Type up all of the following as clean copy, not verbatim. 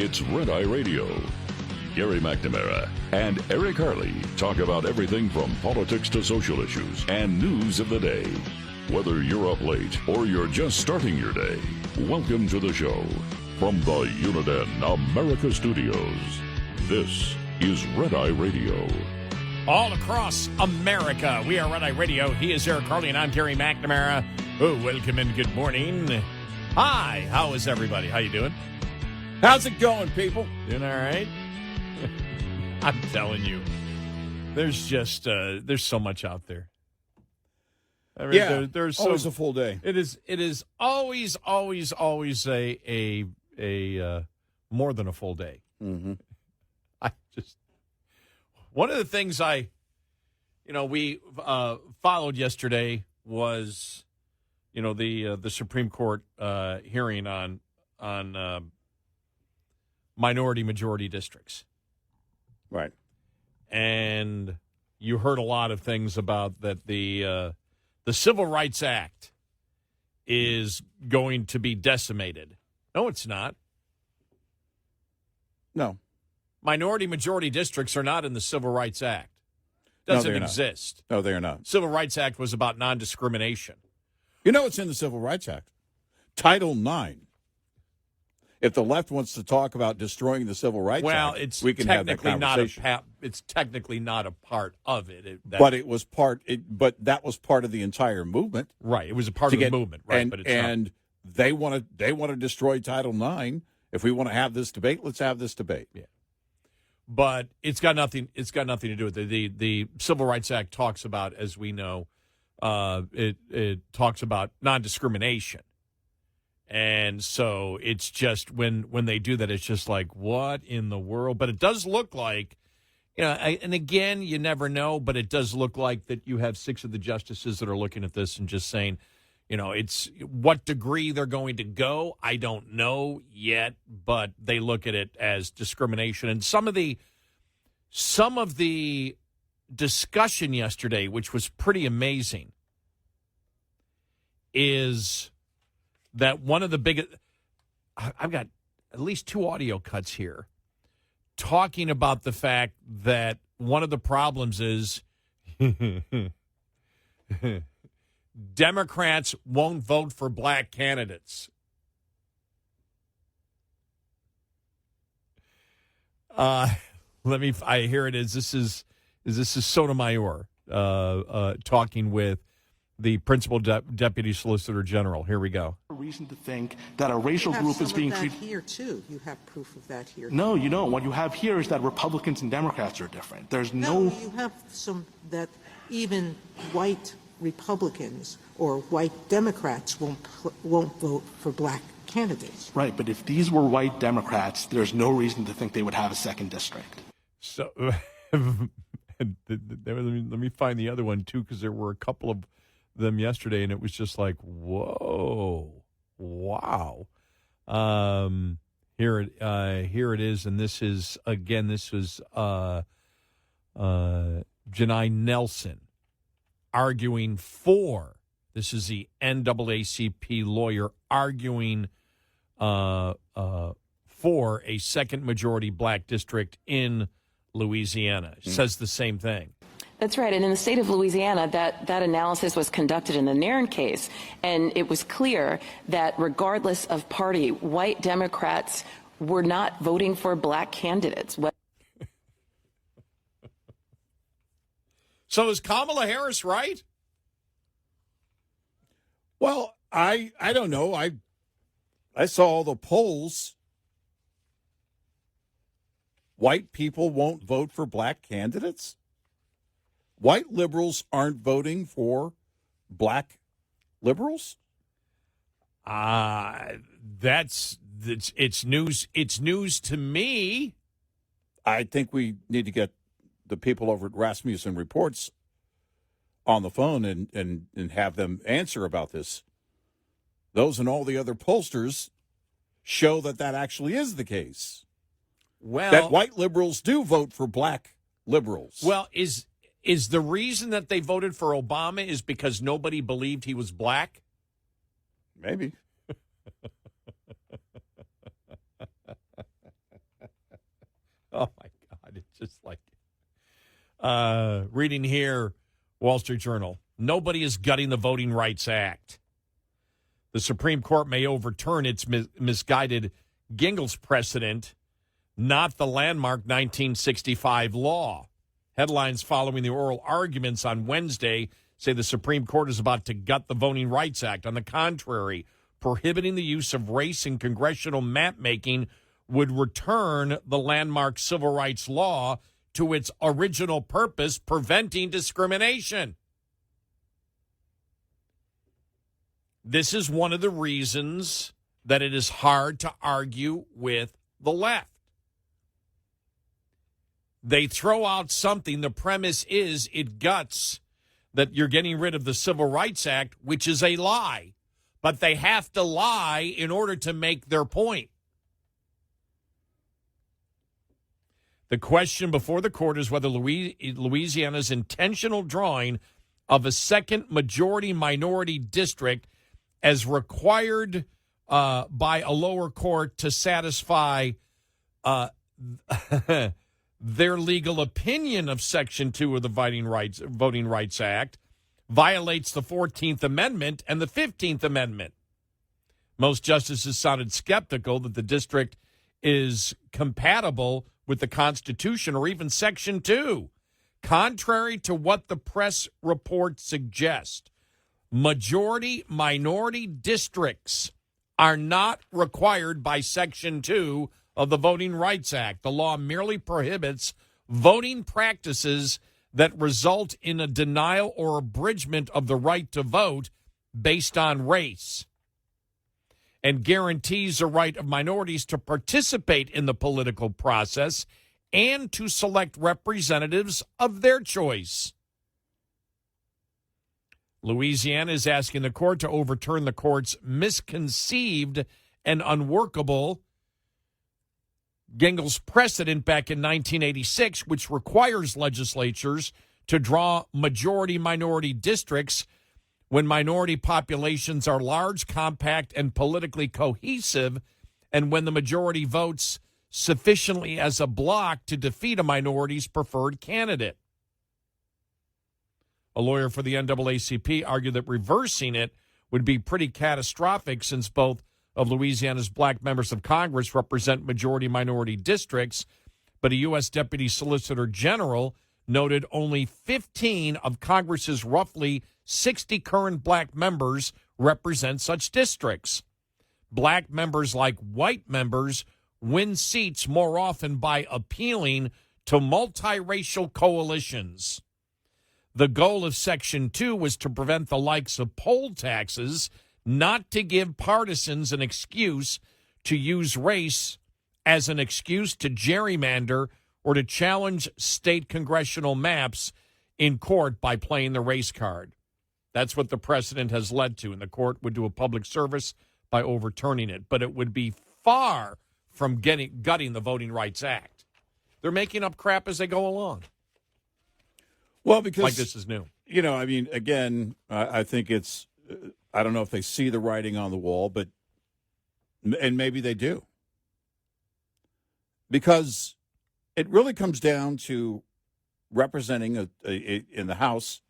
It's Red Eye Radio. Gary McNamara and Eric Harley talk about everything from politics to social issues and news of the day. Whether you're up late or you're just starting your day, welcome to the show. From the Uniden America Studios, this is Red Eye Radio. All across America, we are Red Eye Radio. He is Eric Harley, and I'm Gary McNamara. Oh, welcome and good morning. Hi, how is everybody? How you doing? How's it going, people? Doing all right? I'm telling you, there's just there's so much out there. I mean, there's always a full day. It is always a more than a full day. Mm-hmm. One of the things we followed yesterday was, the Supreme Court hearing on minority majority districts. Right. And you heard a lot of things about that the Civil Rights Act is going to be decimated. No, it's not. No. Minority majority districts are not in the Civil Rights Act. Doesn't exist. No, they are not. Civil Rights Act was about non-discrimination. You know what's in the Civil Rights Act? Title IX. If the left wants to talk about destroying the Civil Rights Act, we can have that conversation. It's technically not a part of it. But it was part. But that was part of the entire movement. Right. It was a part of the movement. Right. And they want to destroy Title IX. If we want to have this debate, let's have this debate. Yeah. But it's got nothing to do with it. The Civil Rights Act talks about, as we know, it talks about non-discrimination. And so it's just when they do that, it's just like, what in the world? But it does look like, and again, you never know, but it does look like that you have 6 of the justices that are looking at this and just saying, it's what degree they're going to go. I don't know yet, but they look at it as discrimination. And some of the discussion yesterday, which was pretty amazing, is that one of the biggest, I've got at least 2 audio cuts here talking about the fact that one of the problems is Democrats won't vote for black candidates. Here it is. This is Sotomayor talking with the principal deputy solicitor general. Here we go. Reason to think that a racial group is being treated here too. You have proof of that here. No, you don't. What you have here is that Republicans and Democrats are different. There's no. You have some that even white Republicans or white Democrats won't vote for black candidates. Right, but if these were white Democrats, there's no reason to think they would have a second district. So, let me find the other one too, because there were a couple of them yesterday, and it was just like, whoa, wow. Here it is, and this is Janai Nelson arguing for. This is the NAACP lawyer arguing for a second majority black district in Louisiana. Says the same thing. That's right. And in the state of Louisiana, that analysis was conducted in the Nairn case, and it was clear that regardless of party, white Democrats were not voting for black candidates. So is Kamala Harris right? Well, I don't know. I saw all the polls. White people won't vote for black candidates. White liberals aren't voting for black liberals. It's news. It's news to me. I think we need to get the people over at Rasmussen Reports on the phone and have them answer about this. Those and all the other pollsters show that actually is the case. Well, that white liberals do vote for black liberals. Well, is the reason that they voted for Obama is because nobody believed he was black? Maybe. Oh, my God. It's just like reading here, Wall Street Journal. Nobody is gutting the Voting Rights Act. The Supreme Court may overturn its misguided Gingell's precedent, not the landmark 1965 law. Headlines following the oral arguments on Wednesday say the Supreme Court is about to gut the Voting Rights Act. On the contrary, prohibiting the use of race in congressional map-making would return the landmark civil rights law to its original purpose, preventing discrimination. This is one of the reasons that it is hard to argue with the left. They throw out something. The premise is it guts that you're getting rid of the Civil Rights Act, which is a lie. But they have to lie in order to make their point. The question before the court is whether Louisiana's intentional drawing of a second majority-minority district as required by a lower court to satisfy their legal opinion of Section 2 of the Voting Rights Act violates the 14th Amendment and the 15th Amendment. Most justices sounded skeptical that the district is compatible with the Constitution or even Section 2. Contrary to what the press reports suggest, majority-minority districts are not required by Section 2 of the Voting Rights Act. The law merely prohibits voting practices that result in a denial or abridgment of the right to vote based on race, and guarantees the right of minorities to participate in the political process and to select representatives of their choice. Louisiana is asking the court to overturn the court's misconceived and unworkable Gingell's precedent back in 1986, which requires legislatures to draw majority-minority districts when minority populations are large, compact, and politically cohesive, and when the majority votes sufficiently as a bloc to defeat a minority's preferred candidate. A lawyer for the NAACP argued that reversing it would be pretty catastrophic since both of Louisiana's black members of Congress represent majority-minority districts, but a U.S. Deputy Solicitor General noted only 15 of Congress's roughly 60 current black members represent such districts. Black members, like white members, win seats more often by appealing to multiracial coalitions. The goal of Section 2 was to prevent the likes of poll taxes, not to give partisans an excuse to use race as an excuse to gerrymander or to challenge state congressional maps in court by playing the race card. That's what the precedent has led to, and the court would do a public service by overturning it. But it would be far from gutting the Voting Rights Act. They're making up crap as they go along. Well, because like this is new. You know, I mean, again, I think it's, I don't know if they see the writing on the wall, but, and maybe they do. Because it really comes down to representing in the House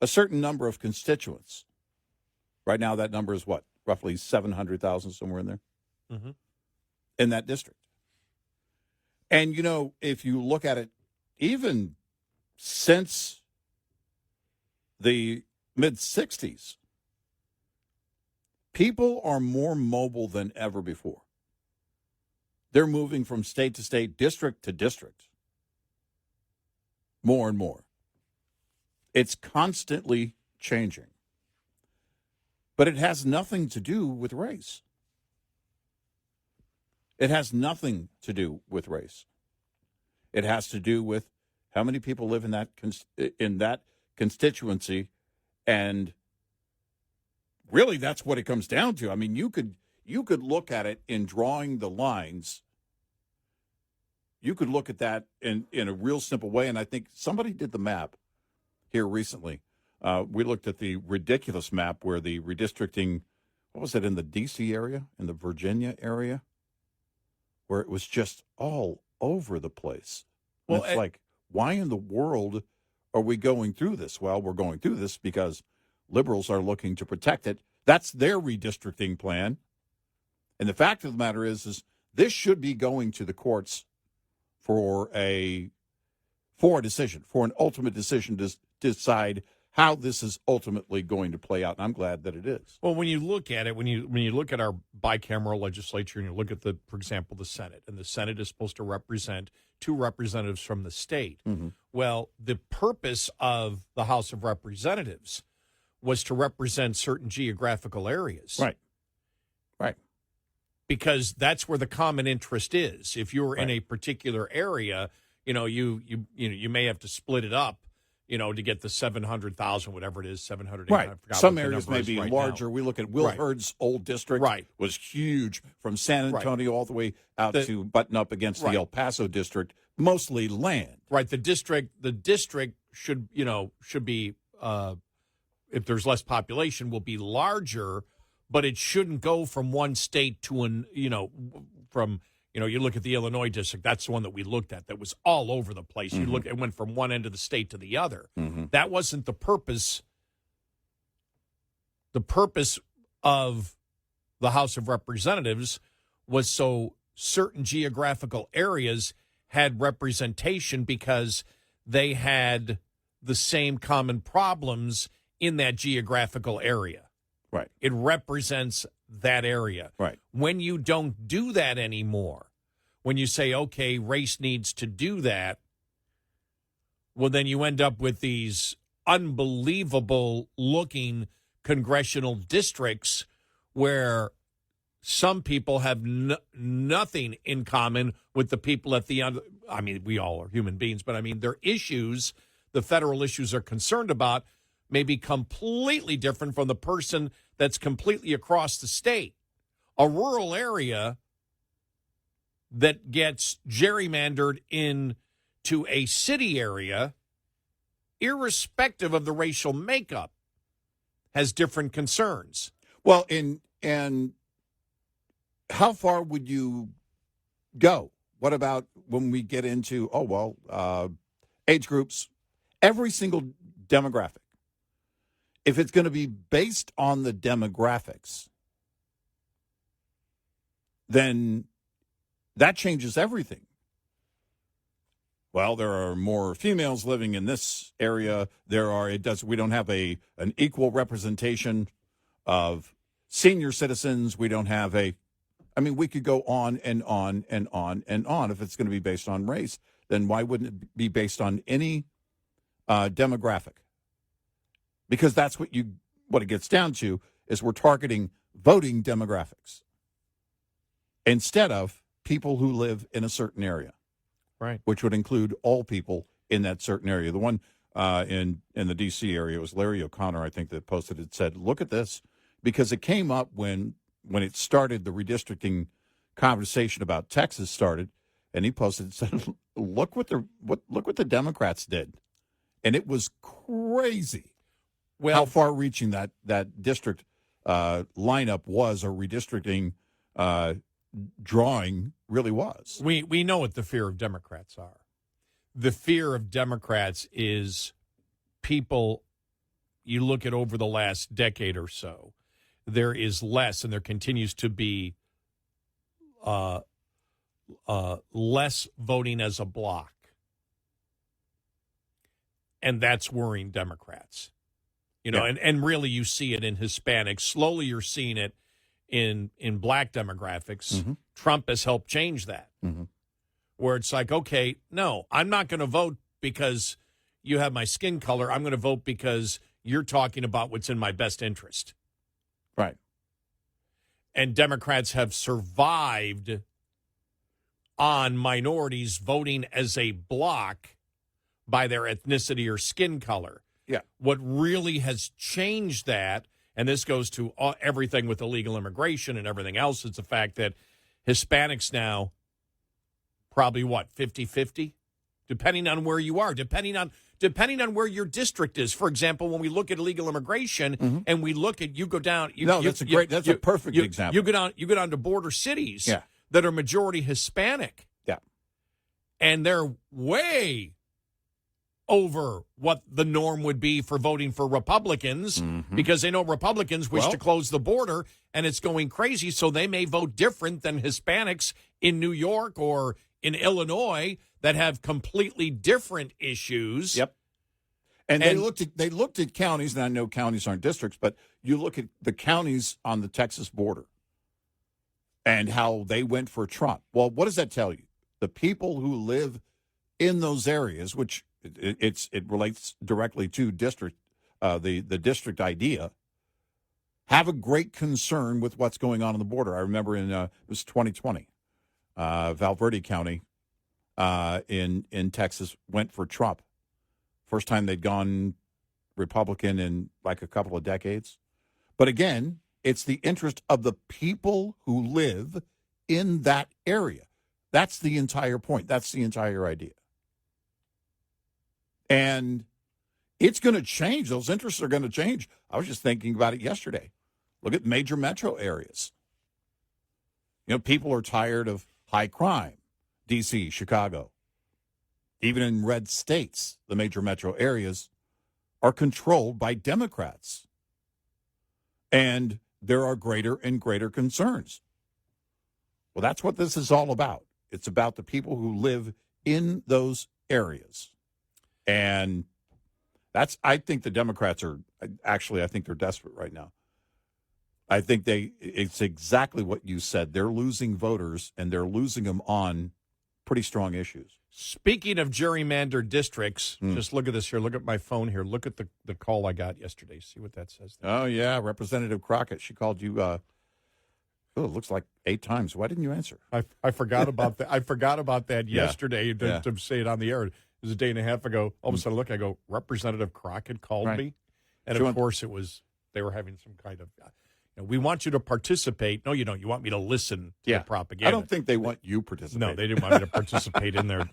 a certain number of constituents. Right now, that number is what? Roughly 700,000, somewhere in there? Mm-hmm. In that district. And, you know, if you look at it, even since the mid-'60s, people are more mobile than ever before. They're moving from state to state, district to district, more and more. It's constantly changing. But it has nothing to do with race. It has nothing to do with race. It has to do with how many people live in that constituency, and really that's what it comes down to. I mean, you could look at it in drawing the lines. You could look at that in a real simple way, and I think somebody did the map here recently. We looked at the ridiculous map where the redistricting, what was it, in the D.C. area, in the Virginia area, where it was just all over the place. Well, It's like, why in the world are we going through this? Well, we're going through this because liberals are looking to protect it. That's their redistricting plan. And the fact of the matter is this should be going to the courts for a decision, for an ultimate decision to decide how this is ultimately going to play out. And I'm glad that it is. Well, when you look at it, when you look at our bicameral legislature and you look at for example, the Senate, and the Senate is supposed to represent 2 representatives from the state. Mm-hmm. Well, the purpose of the House of Representatives was to represent certain geographical areas. Right. Right. Because that's where the common interest is. If you're in a particular area, you may have to split it up, to get the 700,000, whatever it is, 700. Right. I forgot Some what the areas number may is be right larger. now. We look at Will Right. Hurd's old district. Right. Was huge from San Antonio all the way out to button up against the El Paso district, mostly land. Right. The district should be, if there's less population, will be larger, but it shouldn't go from one state to you look at the Illinois district. That's the one that we looked at that was all over the place. Mm-hmm. It went from one end of the state to the other. Mm-hmm. That wasn't the purpose. The purpose of the House of Representatives was so certain geographical areas had representation because they had the same common problems in that geographical area. Right. It represents that area. Right. When you don't do that anymore, when you say, okay, race needs to do that, well, then you end up with these unbelievable looking congressional districts where some people have nothing in common with the people at the end. I mean, we all are human beings, but I mean, their issues, the federal issues they're concerned about, may be completely different from the person that's completely across the state. A rural area that gets gerrymandered into a city area, irrespective of the racial makeup, has different concerns. Well, and how far would you go? What about when we get into, age groups, every single demographic? If it's going to be based on the demographics, then that changes everything. Well, there are more females living in this area. We don't have an equal representation of senior citizens. We don't have we could go on and on and on and on. If it's going to be based on race, then why wouldn't it be based on any demographic? Because that's what it gets down to is we're targeting voting demographics instead of people who live in a certain area, right? Which would include all people in that certain area. The one in the D.C. area, it was Larry O'Connor, I think, that posted it, said, look at this, because it came up when it started, the redistricting conversation about Texas started, and he posted and said, look what the Democrats did. And it was crazy. Well, how far-reaching that district lineup was, or redistricting drawing really was. We know what the fear of Democrats are. The fear of Democrats is people, you look at over the last decade or so, there is less, and there continues to be less voting as a block. And that's worrying Democrats. And really you see it in Hispanics. Slowly you're seeing it in black demographics. Mm-hmm. Trump has helped change that. Mm-hmm. Where it's like, okay, no, I'm not going to vote because you have my skin color. I'm going to vote because you're talking about what's in my best interest. Right. And Democrats have survived on minorities voting as a block by their ethnicity or skin color. Yeah. What really has changed that, and this goes to everything with illegal immigration and everything else, is the fact that Hispanics now probably, 50-50? Depending on where you are, depending on where your district is. For example, when we look at illegal immigration and we look at, you go down. That's a perfect example. You go down to border cities Yeah. that are majority Hispanic. Yeah. and they're way over what the norm would be for voting for Republicans because they know Republicans wish to close the border, and it's going crazy, so they may vote different than Hispanics in New York or in Illinois that have completely different issues. Yep. And they looked at counties, and I know counties aren't districts, but you look at the counties on the Texas border and how they went for Trump. Well, what does that tell you? The people who live in those areas, which it relates directly to district, the district idea, have a great concern with what's going on the border. I remember it was 2020, Valverde County in Texas went for Trump. First time they'd gone Republican in like a couple of decades. But again, it's the interest of the people who live in that area. That's the entire point. That's the entire idea. And it's going to change. Those interests are going to change. I was just thinking about it yesterday. Look at major metro areas. You know, people are tired of high crime. D.C., Chicago. Even in red states, the major metro areas are controlled by Democrats. And there are greater and greater concerns. Well, that's what this is all about. It's about the people who live in those areas. And I think the Democrats I think they're desperate right now. I think it's exactly what you said. They're losing voters, and they're losing them on pretty strong issues. Speaking of gerrymandered districts, just look at this here. Look at my phone here. Look at the call I got yesterday. See what that says there. Oh, yeah. Representative Crockett, she called you, it looks like 8 times. Why didn't you answer? I forgot about that. I forgot about that yesterday to say it on the air. It was a day and a half ago. All of a sudden, I look, Representative Crockett called me. And, of course, they were having some kind of, we want you to participate. No, you don't. You want me to listen to the propaganda. I don't think they want you participate. No, they didn't want me to participate in their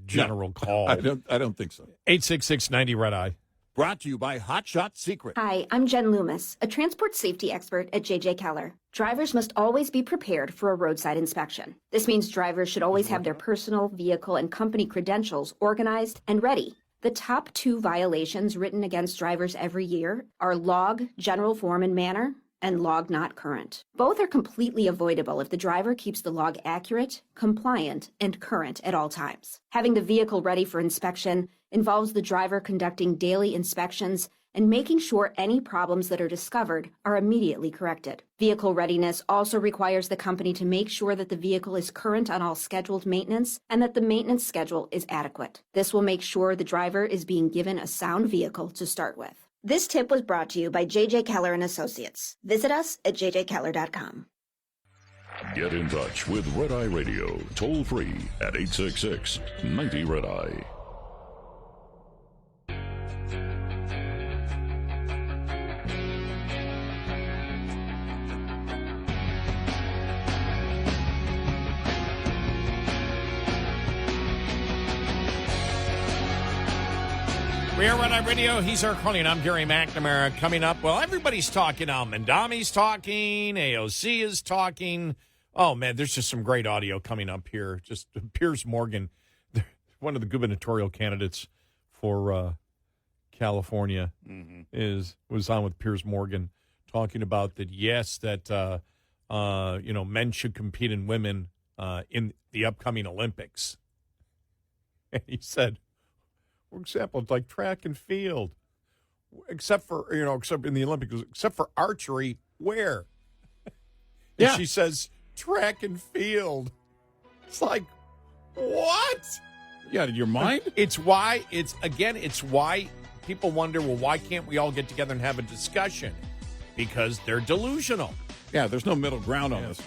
general call. I don't think so. 866-90 Red Eye. Brought to you by Hot Shot Secret. Hi, I'm Jen Loomis, a transport safety expert at J.J. Keller. Drivers must always be prepared for a roadside inspection. This means drivers should always have their personal, vehicle, and company credentials organized and ready. The top 2 violations written against drivers every year are log, general form and manner, and log not current. Both are completely avoidable if the driver keeps the log accurate, compliant, and current at all times. Having the vehicle ready for inspection involves the driver conducting daily inspections and making sure any problems that are discovered are immediately corrected. Vehicle readiness also requires the company to make sure that the vehicle is current on all scheduled maintenance and that the maintenance schedule is adequate. This will make sure the driver is being given a sound vehicle to start with. This tip was brought to you by J.J. Keller & Associates. Visit us at jjkeller.com. Get in touch with Red Eye Radio, toll free at 866-90 Red Eye. We are Red Eye Radio. He's Eric Harley, and I'm Gary McNamara. Coming up, well, everybody's talking now. Mamdani's talking. AOC is talking. Oh, man, there's just some great audio coming up here. Just Piers Morgan, one of the gubernatorial candidates for California, was on with Piers Morgan talking about that, yes, that, men should compete in women in the upcoming Olympics. And he said, for example, it's like track and field, except in the Olympics, except for archery, where? And she says, track and field. It's like, what? You out of your mind? It's why people wonder, well, why can't we all get together and have a discussion? Because they're delusional. Yeah, there's no middle ground on this.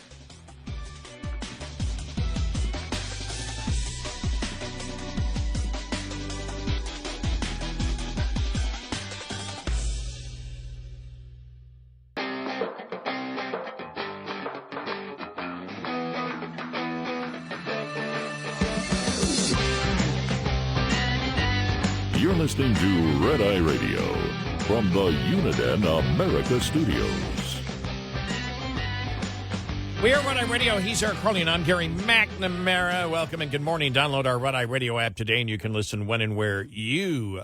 You're listening to Red Eye Radio from the Uniden America Studios. We are Red Eye Radio. He's Eric Harley, and I'm Gary McNamara. Welcome and good morning. Download our Red Eye Radio app today, and you can listen when and where you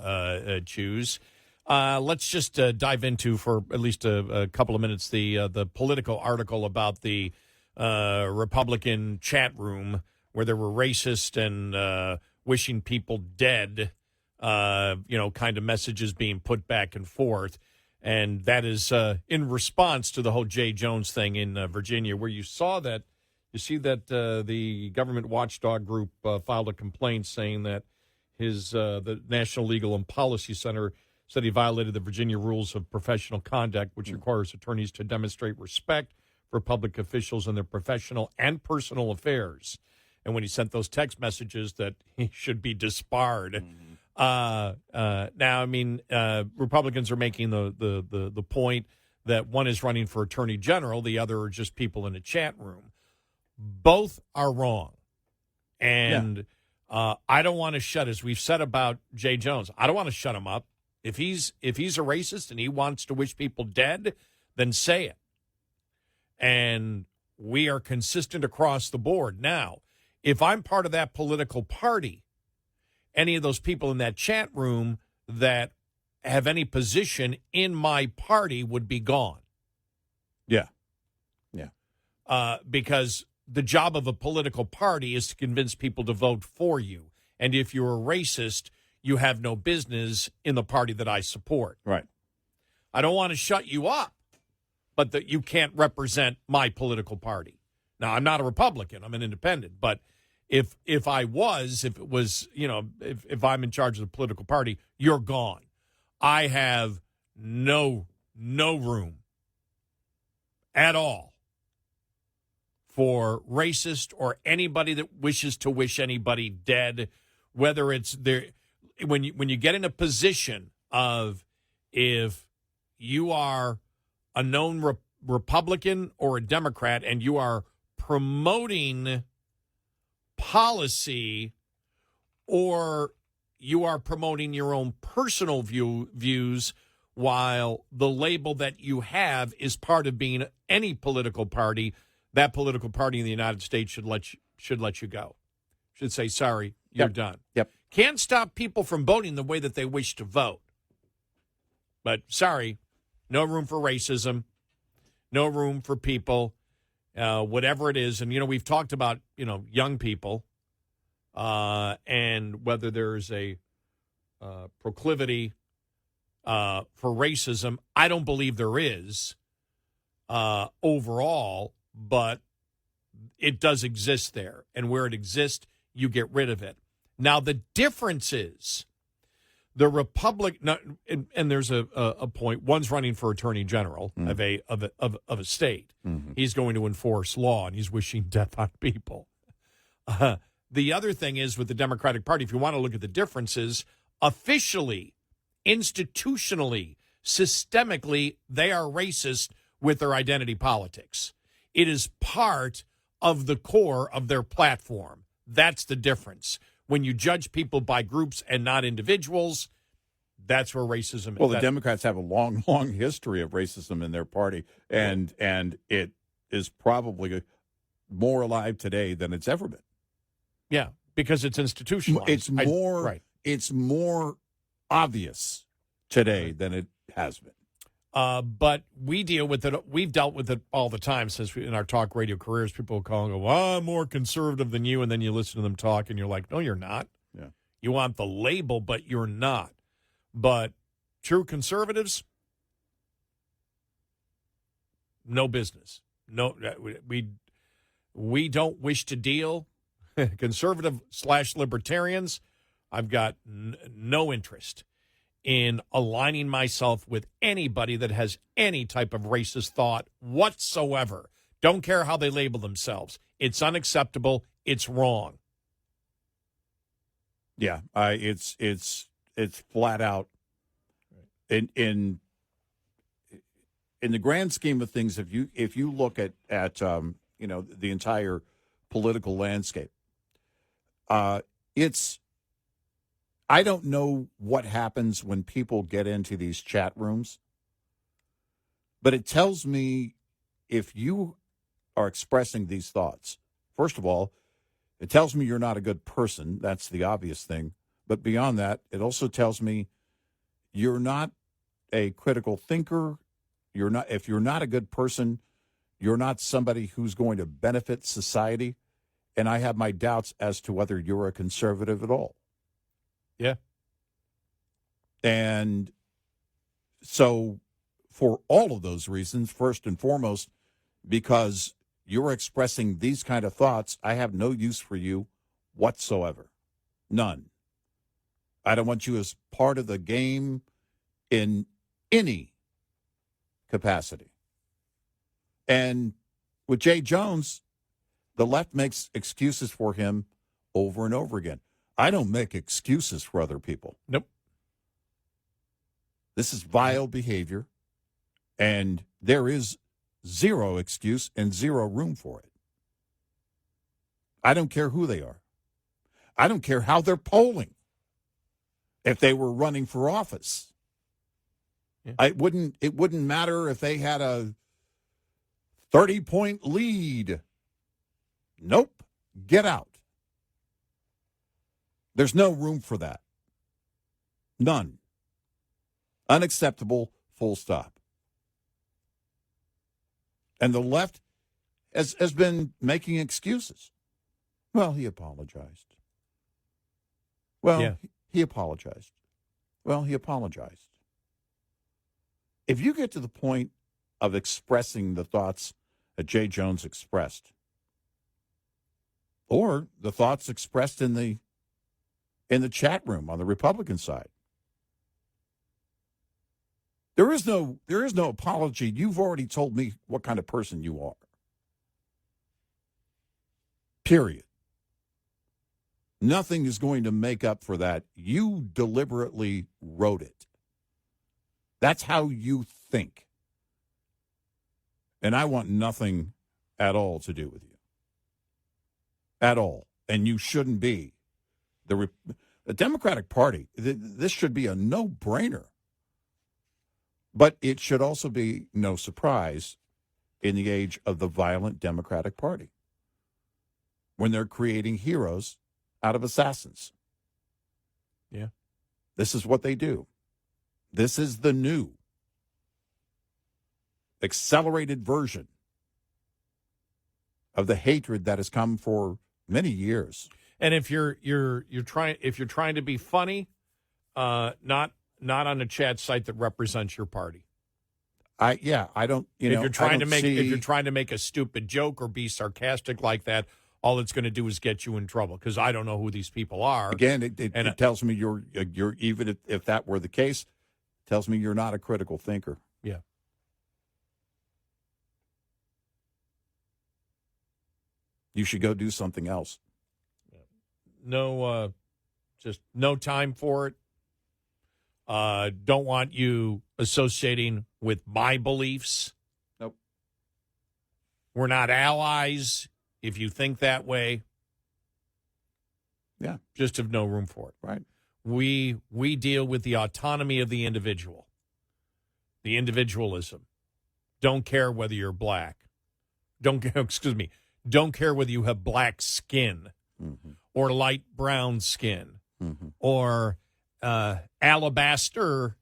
choose. Let's just dive into, for at least a couple of minutes, the Politico article about the Republican chat room where there were racist and wishing people dead, kind of messages being put back and forth. And that is in response to the whole Jay Jones thing in Virginia, where you see that the government watchdog group filed a complaint saying that the National Legal and Policy Center said he violated the Virginia rules of professional conduct, which requires attorneys to demonstrate respect for public officials in their professional and personal affairs. And when he sent those text messages that he should be disbarred. Now, I mean, Republicans are making the point that one is running for attorney general, the other are just people in a chat room. Both are wrong. And I don't want to shut, as we've said about Jay Jones, I don't want to shut him up. If he's a racist and he wants to wish people dead, then say it. And we are consistent across the board. Now, if I'm part of that political party, any of those people in that chat room that have any position in my party would be gone. Yeah. Because the job of a political party is to convince people to vote for you. And if you're a racist, you have no business in the party that I support. Right. I don't want to shut you up, but that you can't represent my political party. Now, I'm not a Republican. I'm an independent. But if I'm in charge of the political party, you're gone. I have no room at all for racist or anybody that wishes to wish anybody dead, whether it's there. When you get in a position of, if you are a known Republican or a Democrat and you are promoting policy, or you are promoting your own personal views, while the label that you have is part of being any political party, that political party in the United States should let you go. Should say, sorry, you're done. Yep. Can't stop people from voting the way that they wish to vote. But sorry, no room for racism, no room for people, whatever it is. And, we've talked about, young people and whether there's a proclivity for racism. I don't believe there is overall, but it does exist there. And where it exists, you get rid of it. Now, the difference is the and there's a point. One's running for attorney general of a state. Mm-hmm. He's going to enforce law, and he's wishing death on people. The other thing is with the Democratic Party, if you want to look at the differences, officially, institutionally, systemically, they are racist with their identity politics. It is part of the core of their platform. That's the difference. When you judge people by groups and not individuals, that's where racism is. Well, the Democrats have a long history of racism in their party, and it is probably more alive today than it's ever been. Yeah, because it's institutionalized. It's more obvious today than it has been. But we deal with it. We've dealt with it all the time in our talk radio careers. People will call and go, well, I'm more conservative than you. And then you listen to them talk and you're like, no, you're not. Yeah. You want the label, but you're not. But true conservatives, no business. No, we don't wish to deal. Conservative/libertarians, I've got no interest in aligning myself with anybody that has any type of racist thought whatsoever. Don't care how they label themselves. It's unacceptable. It's wrong. Yeah, it's flat out. In the grand scheme of things, if you look at the entire political landscape, I don't know what happens when people get into these chat rooms, but it tells me if you are expressing these thoughts. First of all, it tells me you're not a good person. That's the obvious thing. But beyond that, it also tells me you're not a critical thinker. If you're not a good person, you're not somebody who's going to benefit society. And I have my doubts as to whether you're a conservative at all. Yeah. And so for all of those reasons, first and foremost, because you're expressing these kind of thoughts, I have no use for you whatsoever. None. I don't want you as part of the game in any capacity. And with Jay Jones, the left makes excuses for him over and over again. I don't make excuses for other people. Nope. This is vile behavior, and there is zero excuse and zero room for it. I don't care who they are. I don't care how they're polling. If they were running for office, it wouldn't matter if they had a 30-point lead. Nope. Get out. There's no room for that. None. Unacceptable, full stop. And the left has been making excuses. Well, he apologized. Well, he apologized. Well, he apologized. If you get to the point of expressing the thoughts that Jay Jones expressed, or the thoughts expressed in the chat room on the Republican side, there is no apology. You've already told me what kind of person you are. Period. Nothing is going to make up for that. You deliberately wrote it. That's how you think. And I want nothing at all to do with you. At all. And you shouldn't be. The Democratic Party, this should be a no-brainer. But it should also be no surprise in the age of the violent Democratic Party, when they're creating heroes out of assassins. Yeah. This is what they do. This is the new accelerated version of the hatred that has come for many years. And if you're trying to be funny, not on a chat site that represents your party. I don't. If you're trying to make a stupid joke or be sarcastic like that, all it's going to do is get you in trouble, because I don't know who these people are. Again, it tells me you're even if that were the case, it tells me you're not a critical thinker. Yeah. You should go do something else. No, just no time for it. Don't want you associating with my beliefs. Nope. We're not allies if you think that way. Yeah. Just have no room for it. Right. We deal with the autonomy of the individual, the individualism. Don't care whether you're black. Don't care whether you have black skin or light brown skin or alabaster,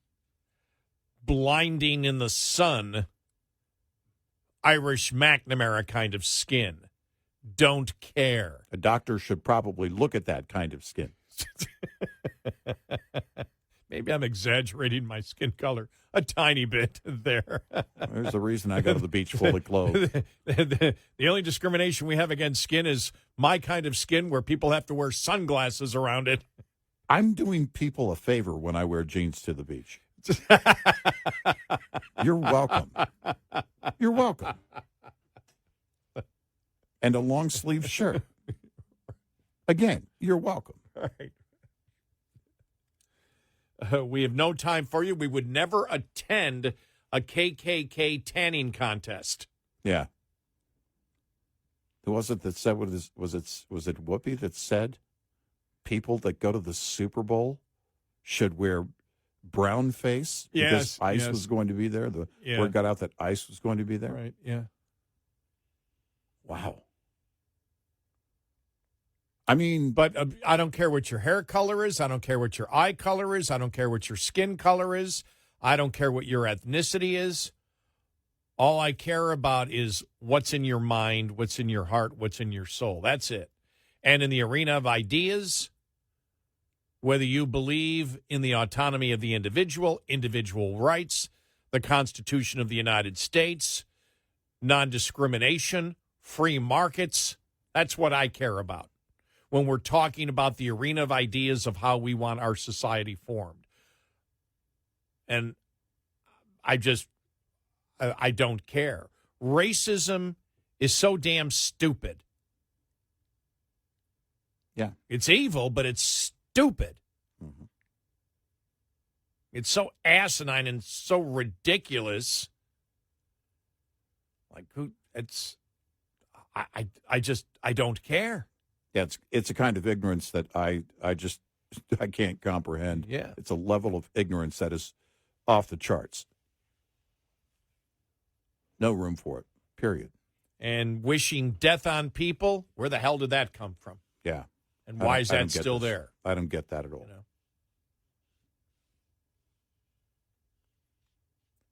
blinding in the sun, Irish McNamara kind of skin. Don't care. A doctor should probably look at that kind of skin. Maybe I'm exaggerating my skin color a tiny bit there. There's a reason I go to the beach fully clothed. The only discrimination we have against skin is my kind of skin, where people have to wear sunglasses around it. I'm doing people a favor when I wear jeans to the beach. You're welcome. You're welcome. And a long sleeve shirt. Again, you're welcome. All right. We have no time for you. We would never attend a KKK tanning contest. Yeah. Who was it that said, was it Whoopi that said people that go to the Super Bowl should wear brown face because ICE was going to be there? The word got out that ICE was going to be there. Right, yeah. Wow. I mean, But I don't care what your hair color is. I don't care what your eye color is. I don't care what your skin color is. I don't care what your ethnicity is. All I care about is what's in your mind, what's in your heart, what's in your soul. That's it. And in the arena of ideas, whether you believe in the autonomy of the individual rights, the Constitution of the United States, non-discrimination, free markets, that's what I care about when we're talking about the arena of ideas of how we want our society formed. And I don't care. Racism is so damn stupid. yeah. It's evil, but it's stupid. Mhm. It's so asinine and so ridiculous. Like I don't care. Yeah, it's a kind of ignorance that I can't comprehend. Yeah. It's a level of ignorance that is off the charts. No room for it, period. And wishing death on people, where the hell did that come from? Yeah. And why is I don't that get still this. there? I don't get that at all. You know?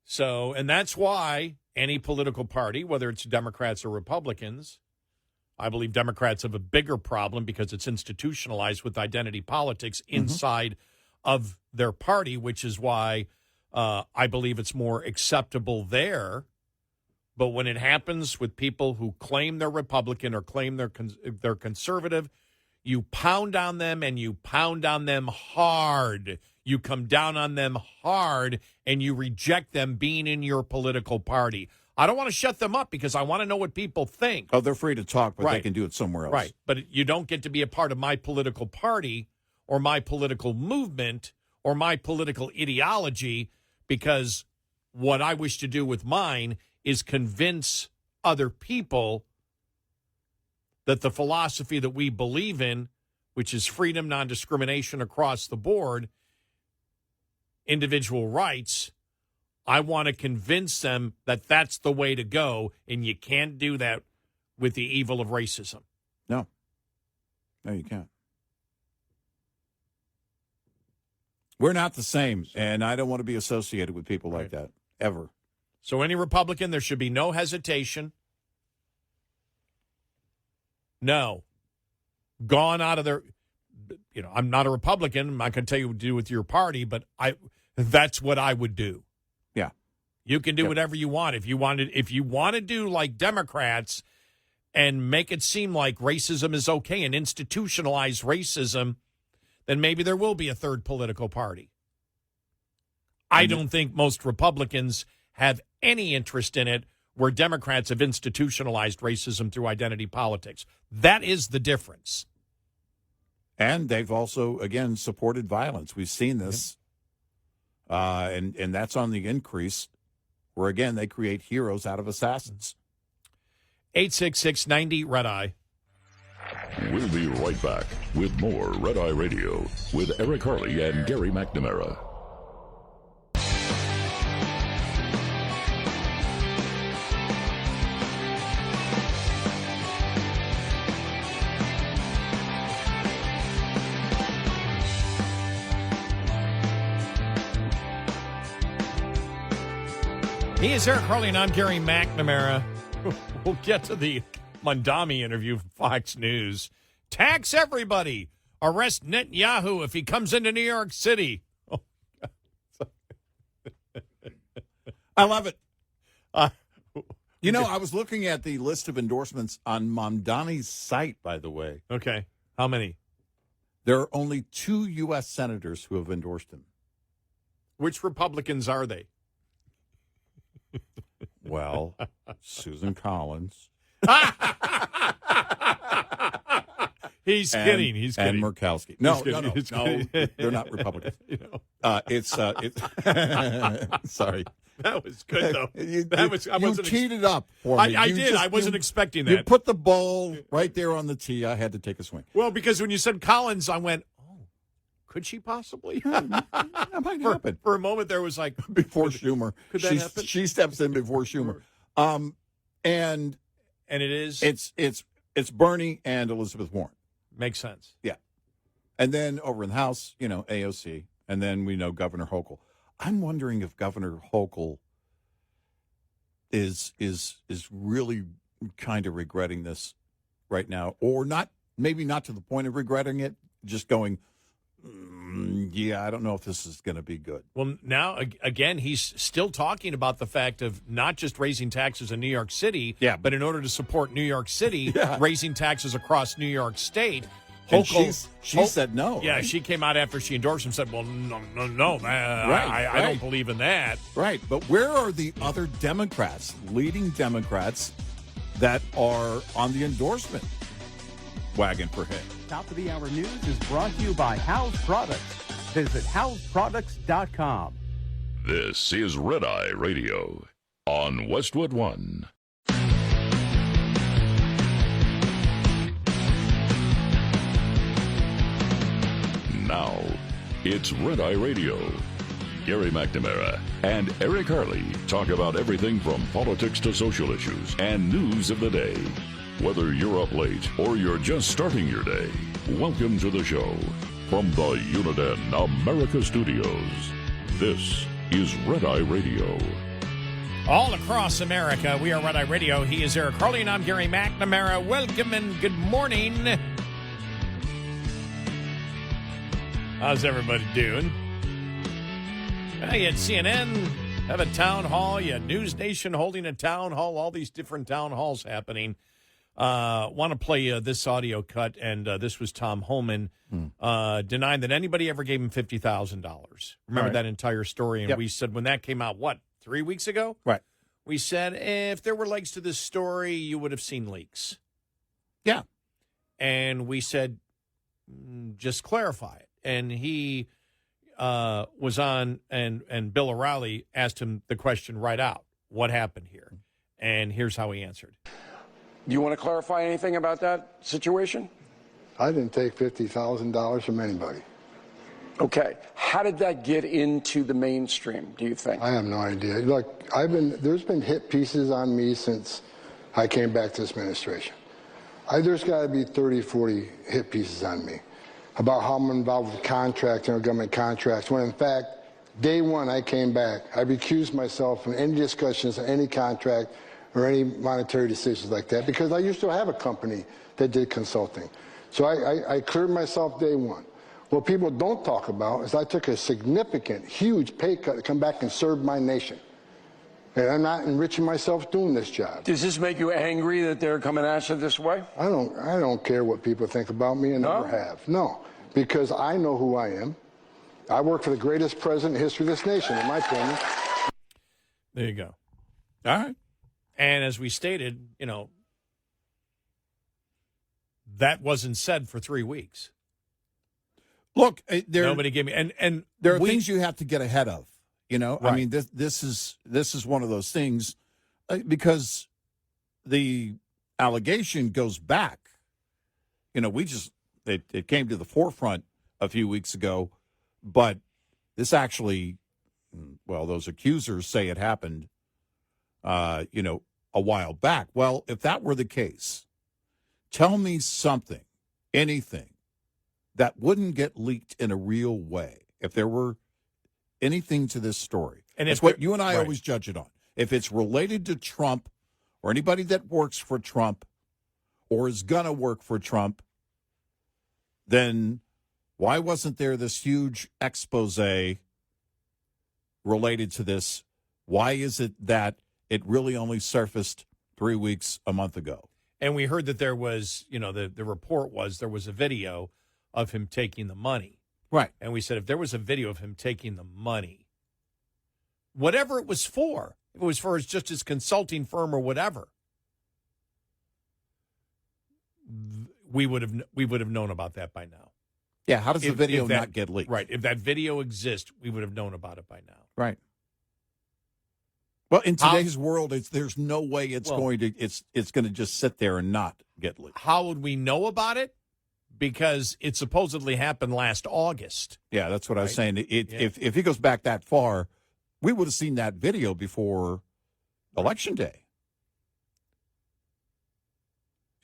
So, and that's why any political party, whether it's Democrats or Republicans, I believe Democrats have a bigger problem because it's institutionalized with identity politics inside of their party, which is why I believe it's more acceptable there. But when it happens with people who claim they're Republican or claim they're conservative, you pound on them and you pound on them hard. You come down on them hard and you reject them being in your political party. I don't want to shut them up because I want to know what people think. Oh, they're free to talk, but they Right. can do it somewhere else. Right. But you don't get to be a part of my political party or my political movement or my political ideology, because what I wish to do with mine is convince other people that the philosophy that we believe in, which is freedom, non-discrimination across the board, individual rights, I want to convince them that that's the way to go, and you can't do that with the evil of racism. No, you can't. We're not the same, and I don't want to be associated with people like that, ever. So any Republican, there should be no hesitation. No. Gone out of their, I'm not a Republican. I'm not going to tell you what to do with your party, but that's what I would do. Yeah. You can do whatever you want. If you want to do like Democrats and make it seem like racism is okay and institutionalize racism, then maybe there will be a third political party. I don't think most Republicans have any interest in it, where Democrats have institutionalized racism through identity politics. That is the difference. And they've also, again, supported violence. We've seen this, and that's on the increase, where, again, they create heroes out of assassins. 866-90-RED-EYE. We'll be right back with more Red Eye Radio with Eric Harley and Gary McNamara. He is Eric Harley, and I'm Gary McNamara. We'll get to the Mamdani interview from Fox News. Tax everybody. Arrest Netanyahu if he comes into New York City. Oh, I love it. I was looking at the list of endorsements on Mamdani's site, by the way. Okay. How many? There are only 2 U.S. senators who have endorsed him. Which Republicans are they? Well, Susan Collins. He's kidding. He's kidding. And Murkowski. No, He's kidding. He's kidding. they're not Republicans. It's sorry. That was good, though. You wasn't teed it up for me. I did. I wasn't expecting that. You put the ball right there on the tee. I had to take a swing. Well, because when you said Collins, I went, oh, could she possibly? That might happen. For a moment, there was like... Before Schumer. Could that happen? She steps in before Schumer. And And it is? It's Bernie and Elizabeth Warren. Makes sense. Yeah. And then over in the House, AOC, and then we know Governor Hochul. I'm wondering if Governor Hochul is really kind of regretting this right now, or not, maybe not to the point of regretting it, just going, yeah, I don't know if this is going to be good. Well, now, again, he's still talking about the fact of not just raising taxes in New York City, but in order to support New York City, raising taxes across New York State. And she said no. Yeah, right? She came out after she endorsed him and said, well, no, I don't believe in that. Right, but where are the other Democrats, leading Democrats, that are on the endorsement wagon for him? Top of the hour news is brought to you by House Products. Visit houseproducts.com. This is Red Eye Radio on Westwood One. Now, it's Red Eye Radio. Gary McNamara and Eric Harley talk about everything from politics to social issues and news of the day. Whether you're up late or you're just starting your day, welcome to the show. From the Uniden America Studios, this is Red Eye Radio. All across America, we are Red Eye Radio. He is Eric Harley, and I'm Gary McNamara. Welcome and good morning. How's everybody doing? Well, you had CNN have a town hall. You had News Nation holding a town hall. All these different town halls happening. Want to play this audio cut, and this was Tom Homan denying that anybody ever gave him $50,000. Remember that entire story? And we said when that came out, 3 weeks ago? Right. We said if there were legs to this story, you would have seen leaks. Yeah. And we said, just clarify it. And he was on, and Bill O'Reilly asked him the question right out. What happened here? And here's how he answered. Do you want to clarify anything about that situation? I didn't take $50,000 from anybody. Okay. How did that get into the mainstream, do you think? I have no idea. Look, there's been hit pieces on me since I came back to this administration. There's got to be 30, 40 hit pieces on me about how I'm involved with contracting or government contracts, when in fact, day one I came back, I recused myself from any discussions on any contract or any monetary decisions like that, because I used to have a company that did consulting. So I cleared myself day one. What people don't talk about is I took a significant, huge pay cut to come back and serve my nation. And I'm not enriching myself doing this job. Does this make you angry that they're coming at you this way? I don't care what people think about me, and never have. No, because I know who I am. I work for the greatest president in the history of this nation, in my opinion. There you go. All right. And as we stated, that wasn't said for 3 weeks. Look, nobody gave me, and there are things you have to get ahead of. Right. I mean, this is one of those things because the allegation goes back. It came to the forefront a few weeks ago, but this actually, those accusers say it happened, a while back. Well, if that were the case, tell me something, anything that wouldn't get leaked in a real way. If there were anything to this story, and it's what you and I always judge it on. If it's related to Trump or anybody that works for Trump or is going to work for Trump, then why wasn't there this huge expose related to this? Why is it that it really only surfaced 3 weeks, a month ago? And we heard that there was, the report was there was a video of him taking the money. Right. And we said if there was a video of him taking the money, whatever it was for, if it was for just his consulting firm or whatever, we would have known about that by now. Yeah, how does the video not get leaked? Right. If that video exists, we would have known about it by now. Right. Well, in today's world, there's no way it's going to just sit there and not get leaked. How would we know about it? Because it supposedly happened last August. Yeah, that's what I was saying. If he goes back that far, we would have seen that video before Election Day.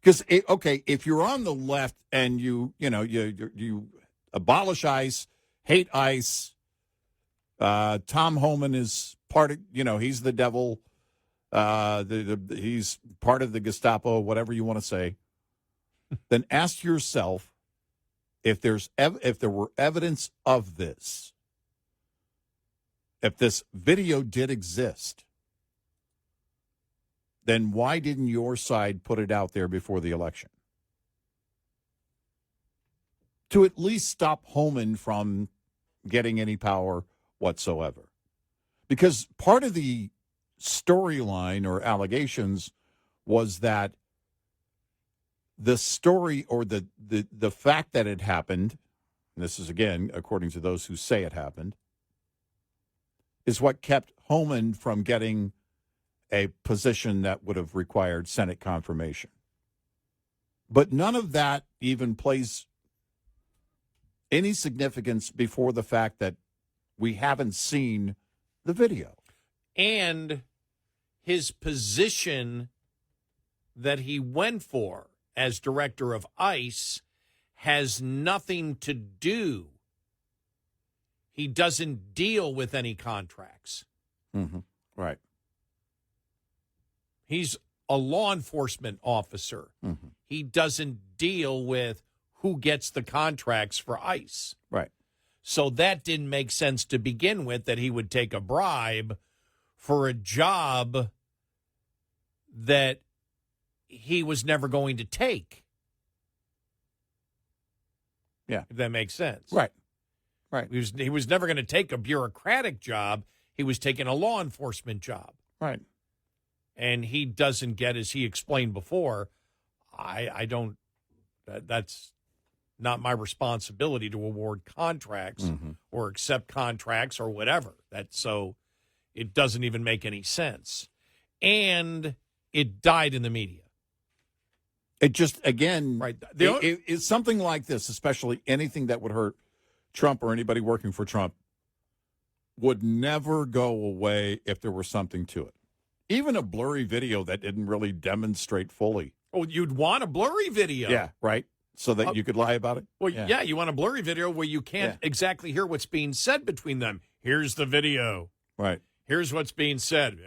Because, okay, if you're on the left and you abolish ICE, hate ICE, Tom Homan is part of, he's the devil, he's part of the Gestapo, whatever you want to say, then ask yourself if there were evidence of this, if this video did exist, then why didn't your side put it out there before the election? To at least stop Homan from getting any power whatsoever. Because part of the storyline or allegations was that the story or the fact that it happened, and this is, again, according to those who say it happened, is what kept Homan from getting a position that would have required Senate confirmation. But none of that even plays any significance before the fact that we haven't seen the video. And his position that he went for as director of ICE has nothing to do. He doesn't deal with any contracts. Mm-hmm. Right. He's a law enforcement officer. Mm-hmm. He doesn't deal with who gets the contracts for ICE. Right. So that didn't make sense to begin with, that he would take a bribe for a job that he was never going to take. Yeah. If that makes sense. Right. Right. He was never going to take a bureaucratic job. He was taking a law enforcement job. Right. And he doesn't get, as he explained before, that's not my responsibility to award contracts or accept contracts or whatever. So it doesn't even make any sense. And it died in the media. It just, again, right. It's something like this, especially anything that would hurt Trump or anybody working for Trump, would never go away if there was something to it. Even a blurry video that didn't really demonstrate fully. Oh, you'd want a blurry video. Yeah, right. So that you could lie about it? Well, yeah, you want a blurry video where you can't exactly hear what's being said between them. Here's the video. Right. Here's what's being said.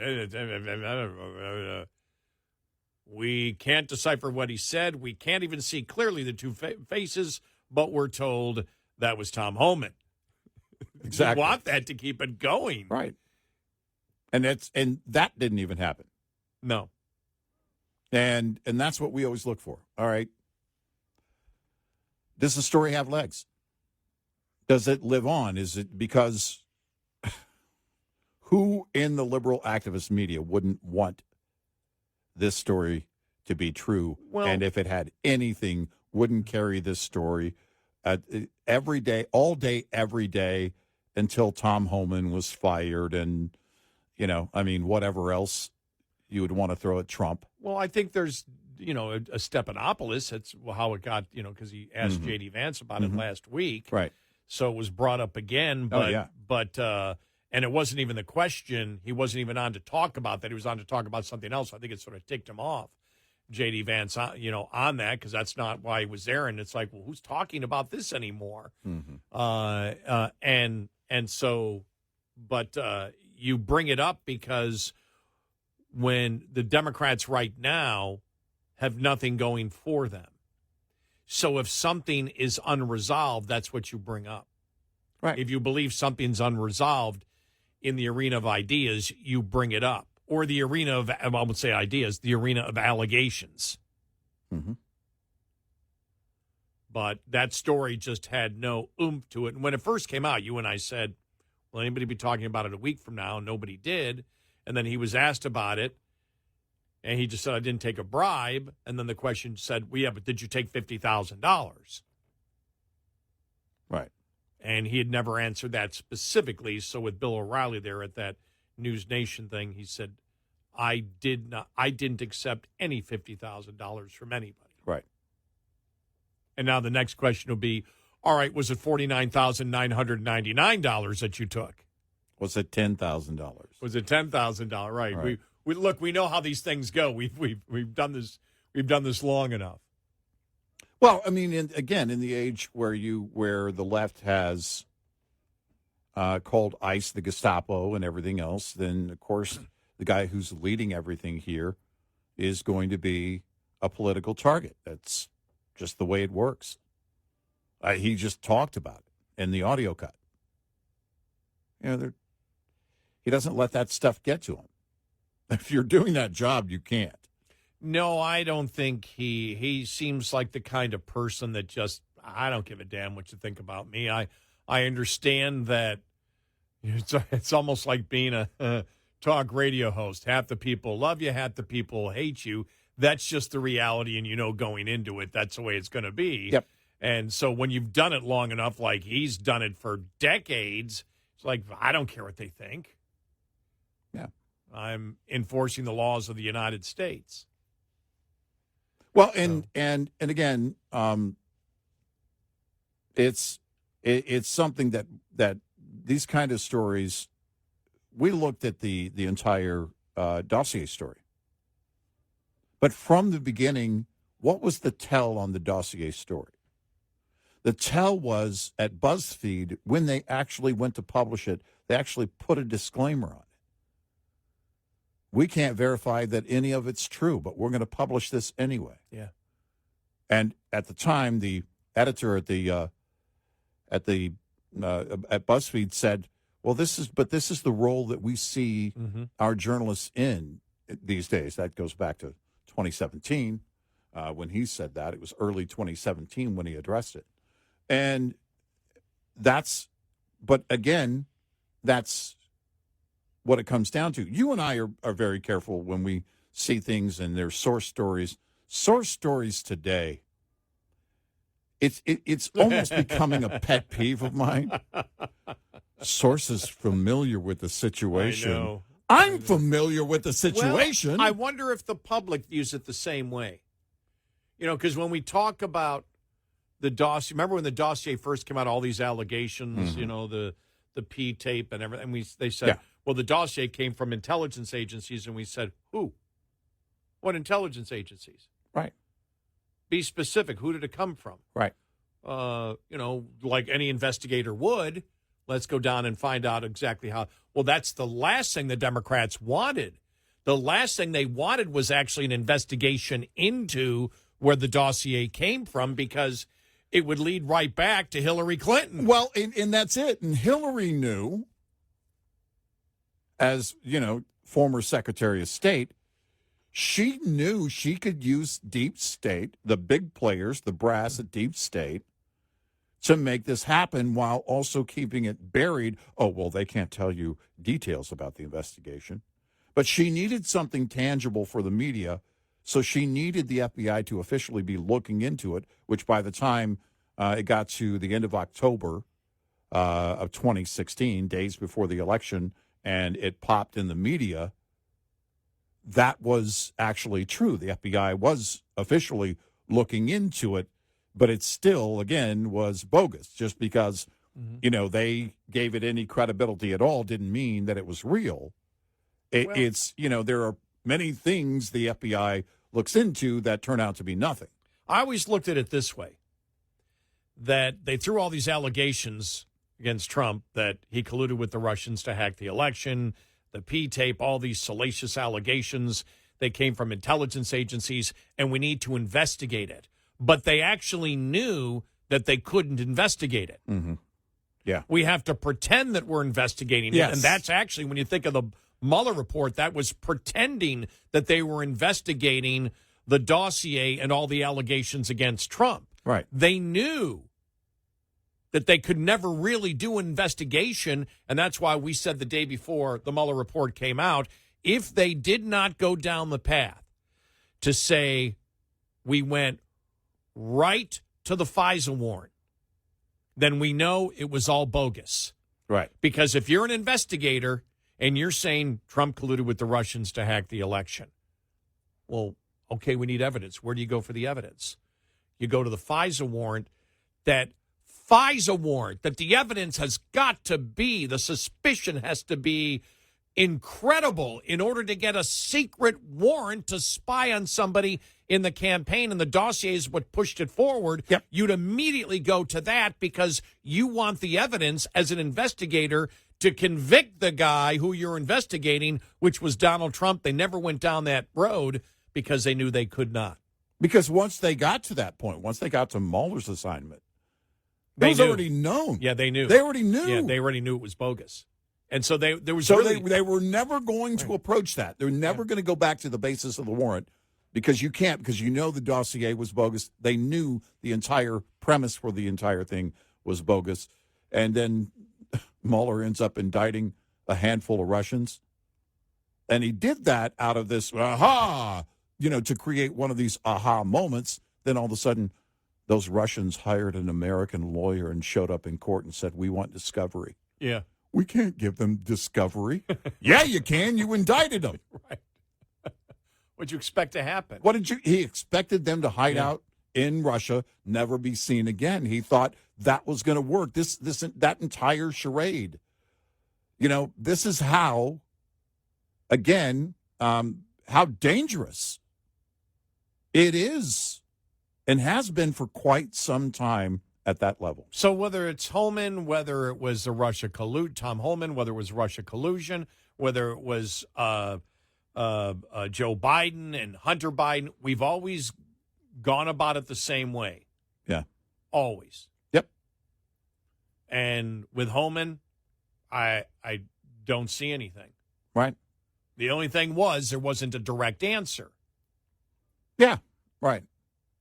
We can't decipher what he said. We can't even see clearly the two faces, but we're told that was Tom Homan. Exactly. You want that to keep it going. Right. And that didn't even happen. No. And that's what we always look for. All right. Does the story have legs? Does it live on? Is it because who in the liberal activist media wouldn't want this story to be true? Well, and if it had anything, wouldn't carry this story every day, all day, every day until Tom Homan was fired and, whatever else you would want to throw at Trump. Well, I think there's, a Stephanopoulos. That's how it got, because he asked J.D. Vance about it last week. Right. So it was brought up again. But, and it wasn't even the question. He wasn't even on to talk about that. He was on to talk about something else. I think it sort of ticked him off, J.D. Vance, on that, because that's not why he was there. And it's like, well, who's talking about this anymore? You bring it up because when the Democrats right now have nothing going for them. So if something is unresolved, that's what you bring up. Right. If you believe something's unresolved in the arena of ideas, you bring it up. Or the arena of, I would say ideas, the arena of allegations. Mm-hmm. But that story just had no oomph to it. And when it first came out, you and I said, will anybody be talking about it a week from now? Nobody did. And then he was asked about it, and he just said, I didn't take a bribe. And then the question said, well, yeah, but did you take $50,000? Right. And he had never answered that specifically. So with Bill O'Reilly there at that News Nation thing, he said, I didn't accept any $50,000 from anybody. Right. And now the next question will be, all right, was it $49,999 that you took? Was it $10,000? Was it $10,000? Right. Right. We look. We know how these things go. We've done this. We've done this long enough. Well, I mean, in the age where the left has called ICE the Gestapo and everything else, then of course the guy who's leading everything here is going to be a political target. That's just the way it works. He just talked about it in the audio cut. He doesn't let that stuff get to him. If you're doing that job, you can't. No, I don't think he seems like the kind of person that just, I don't give a damn what you think about me. I understand that it's almost like being a talk radio host. Half the people love you, half the people hate you. That's just the reality, and going into it, that's the way it's going to be. Yep. And so when you've done it long enough, like he's done it for decades, it's like, I don't care what they think. Yeah. I'm enforcing the laws of the United States. Well, and again, it's something that these kind of stories. We looked at the entire dossier story, but from the beginning, what was the tell on the dossier story? The tell was at BuzzFeed when they actually went to publish it. They actually put a disclaimer on it. We can't verify that any of it's true, but we're going to publish this anyway. Yeah. And at the time, the editor at BuzzFeed said, "Well, this is the role that we see our journalists in these days." That goes back to 2017 when he said that. It was early 2017 when he addressed it, and that's what it comes down to. You and I are very careful when we see things and their source stories. Source stories today, it's almost becoming a pet peeve of mine. Sources familiar with the situation. I know. I'm familiar with the situation. Well, I wonder if the public views it the same way. Because when we talk about the dossier, remember when the dossier first came out, all these allegations, the P tape and everything, they said, well, the dossier came from intelligence agencies, and we said, who? What intelligence agencies? Right. Be specific. Who did it come from? Right. Like any investigator would, let's go down and find out exactly how. Well, that's the last thing the Democrats wanted. The last thing they wanted was actually an investigation into where the dossier came from, because it would lead right back to Hillary Clinton. Well, and that's it. And Hillary knew, as, former Secretary of State, she knew she could use deep state, the big players, the brass at deep state, to make this happen while also keeping it buried. Oh, well, they can't tell you details about the investigation. But she needed something tangible for the media, so she needed the FBI to officially be looking into it, which by the time it got to the end of October of 2016, days before the election, and it popped in the media, that was actually true. The FBI was officially looking into it, but it still, again, was bogus. Just because, they gave it any credibility at all didn't mean that it was real. It's, there are many things the FBI looks into that turn out to be nothing. I always looked at it this way, that they threw all these allegations against Trump that he colluded with the Russians to hack the election, the P-tape, all these salacious allegations. They came from intelligence agencies, and we need to investigate it. But they actually knew that they couldn't investigate it. Mm-hmm. Yeah. We have to pretend that we're investigating it. And that's actually, when you think of the Mueller report, that was pretending that they were investigating the dossier and all the allegations against Trump. Right. They knew that they could never really do an investigation, and that's why we said the day before the Mueller report came out, if they did not go down the path to say we went right to the FISA warrant, then we know it was all bogus. Right. Because if you're an investigator and you're saying Trump colluded with the Russians to hack the election, well, okay, we need evidence. Where do you go for the evidence? You go to the FISA warrant. That the evidence has got to be, the suspicion has to be incredible in order to get a secret warrant to spy on somebody in the campaign, and the dossier is what pushed it forward. Yep. You'd immediately go to that because you want the evidence as an investigator to convict the guy who you're investigating, which was Donald Trump. They never went down that road because they knew they could not. Because once they got to that point, once they got to Mueller's assignment, They it was knew. already known. Yeah, they knew. They already knew. Yeah, they already knew it was bogus. And so they were never going to approach that. They were never going to go back to the basis of the warrant because you can't, because you know the dossier was bogus. They knew the entire premise for the entire thing was bogus. And then Mueller ends up indicting a handful of Russians. And he did that out of this, to create one of these aha moments. Then all of a sudden, those Russians hired an American lawyer and showed up in court and said, we want discovery. Yeah. We can't give them discovery. Yeah, you can. You indicted them. Right. What'd you expect to happen? He expected them to hide out in Russia, never be seen again. He thought that was going to work. That entire charade. This is how, again, how dangerous it is and has been for quite some time at that level. So whether it's Homan, whether it was the Tom Homan, whether it was Russia collusion, whether it was Joe Biden and Hunter Biden, we've always gone about it the same way. Yeah. Always. Yep. And with Homan, I don't see anything. Right. The only thing was there wasn't a direct answer. Yeah. Right.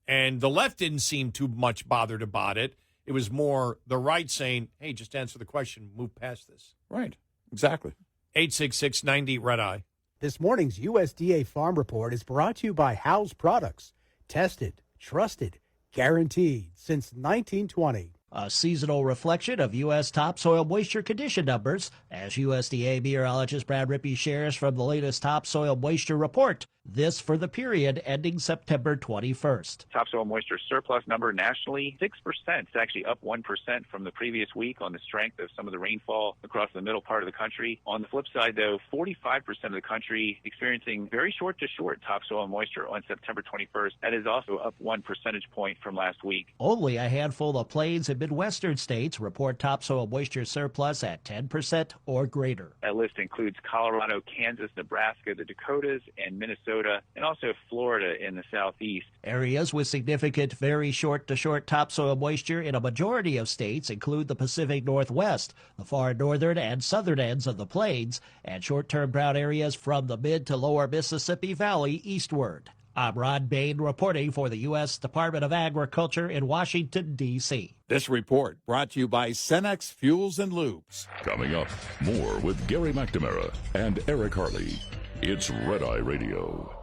And the left didn't seem too much bothered about it. It was more the right saying, hey, just answer the question, move past this. Right. Exactly. 866-90 Red Eye. This morning's USDA Farm Report is brought to you by House Products. Tested, trusted, guaranteed since 1920. A seasonal reflection of U.S. topsoil moisture condition numbers, as USDA meteorologist Brad Rippey shares from the latest topsoil moisture report. This for the period ending September 21st. Topsoil moisture surplus number nationally, 6%. It's actually up 1% from the previous week on the strength of some of the rainfall across the middle part of the country. On the flip side, though, 45% of the country experiencing very short to short topsoil moisture on September 21st. That is also up 1 percentage point from last week. Only a handful of plains and Midwestern states report topsoil moisture surplus at 10% or greater. That list includes Colorado, Kansas, Nebraska, the Dakotas, and Minnesota, and also Florida in the southeast. Areas with significant very short-to-short topsoil moisture in a majority of states include the Pacific Northwest, the far northern and southern ends of the plains, and short-term drought areas from the mid to lower Mississippi Valley eastward. I'm Ron Bain reporting for the U.S. Department of Agriculture in Washington, D.C. This report brought to you by Cenex Fuels and Lubes. Coming up, more with Gary McNamara and Eric Harley. It's Red Eye Radio.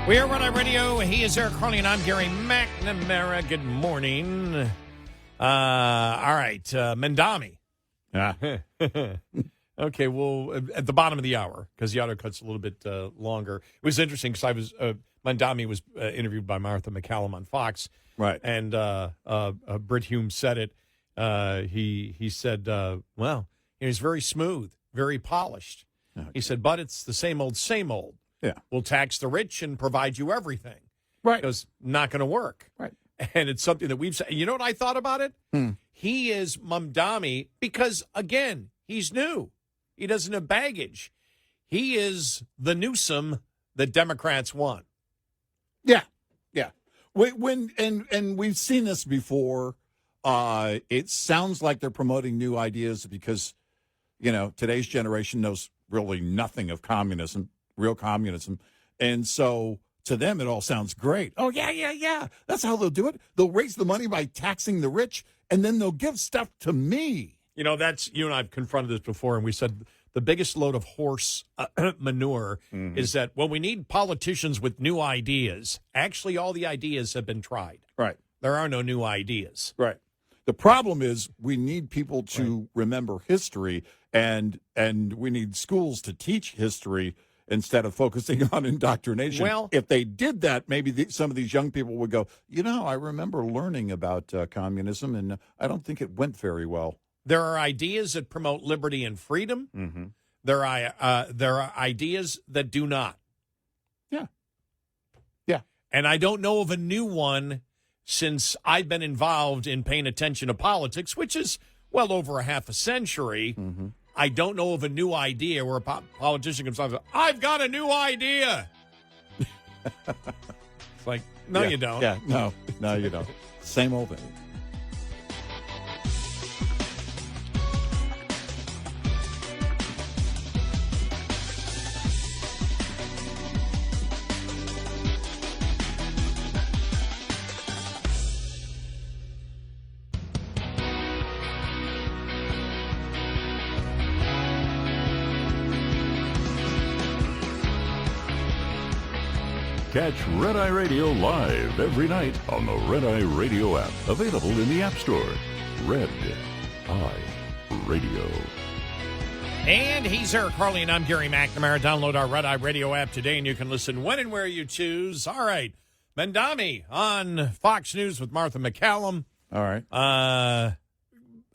We are Red Eye Radio. He is Eric Harley, and I'm Gary McNamara. Good morning. All right, Mamdani. Yeah. Okay, well, at the bottom of the hour, because the auto cut's a little bit longer. It was interesting because Mamdani was interviewed by Martha McCallum on Fox. Right. And Britt Hume said it. He said, well, he's very smooth, very polished. Okay. He said, but it's the same old, same old. Yeah. We'll tax the rich and provide you everything. Right. Because not going to work. Right. And it's something that we've said. You know what I thought about it? He is Mamdani because, again, he's new. He doesn't have baggage. He is the Newsom that Democrats want. Yeah. Yeah. And we've seen this before. It sounds like they're promoting new ideas because, today's generation knows really nothing of communism, real communism. And so to them, it all sounds great. Oh, yeah. That's how they'll do it. They'll raise the money by taxing the rich, and then they'll give stuff to me. You and I have confronted this before, and we said the biggest load of horse manure is that when we need politicians with new ideas, actually all the ideas have been tried. Right. There are no new ideas. Right. The problem is we need people to remember history, and we need schools to teach history instead of focusing on indoctrination. Well, if they did that, maybe some of these young people would go, I remember learning about communism, and I don't think it went very well. There are ideas that promote liberty and freedom. Mm-hmm. There are ideas that do not. Yeah. Yeah. And I don't know of a new one since I've been involved in paying attention to politics, which is well over a half a century. Mm-hmm. I don't know of a new idea where a politician comes out and says, I've got a new idea. It's like, no, you don't. Yeah, no, you don't. Same old thing. Catch Red Eye Radio live every night on the Red Eye Radio app. Available in the App Store. Red Eye Radio. And he's Eric Harley, and I'm Gary McNamara. Download our Red Eye Radio app today, and you can listen when and where you choose. All right. Mamdani on Fox News with Martha McCallum. All right.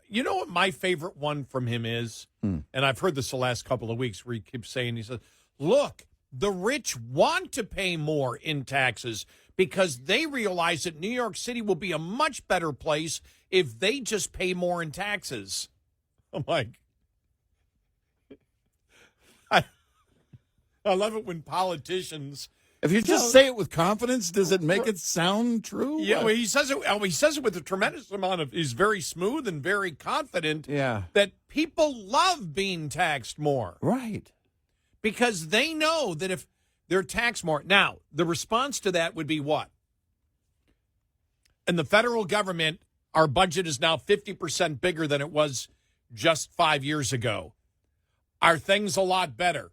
You know what my favorite one from him is? And I've heard this the last couple of weeks where he keeps saying, he says, look, the rich want to pay more in taxes because they realize that New York City will be a much better place if they just pay more in taxes. I'm like, I love it when politicians. If you just say it with confidence, does it make it sound true? Yeah, well, he says it with a tremendous amount of. He's very smooth and very confident. Yeah, that people love being taxed more. Right. Because they know that if they're taxed more. Now, the response to that would be what? In the federal government, our budget is now 50% bigger than it was just 5 years ago. Are things a lot better?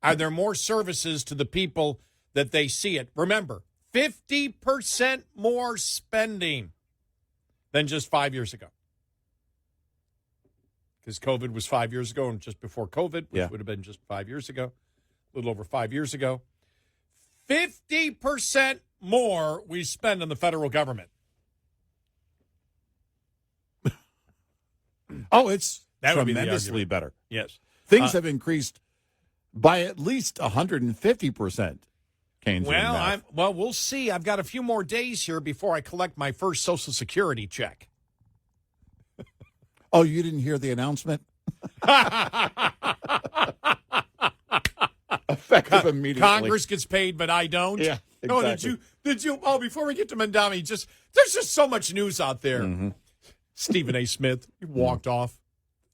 Are there more services to the people that they see it? Remember, 50% more spending than just 5 years ago. Because COVID was 5 years ago, and just before COVID, which would have been just 5 years ago, a little over 5 years ago, 50% more we spend on the federal government. It's that would be tremendously better. Yes. Things have increased by at least 150%. Well, we'll see. I've got a few more days here before I collect my first Social Security check. Oh, you didn't hear the announcement? Effective immediately. Congress gets paid, but I don't. Yeah, exactly. No, did you? Oh, before we get to Mamdani, there's just so much news out there. Mm-hmm. Stephen A. Smith walked off.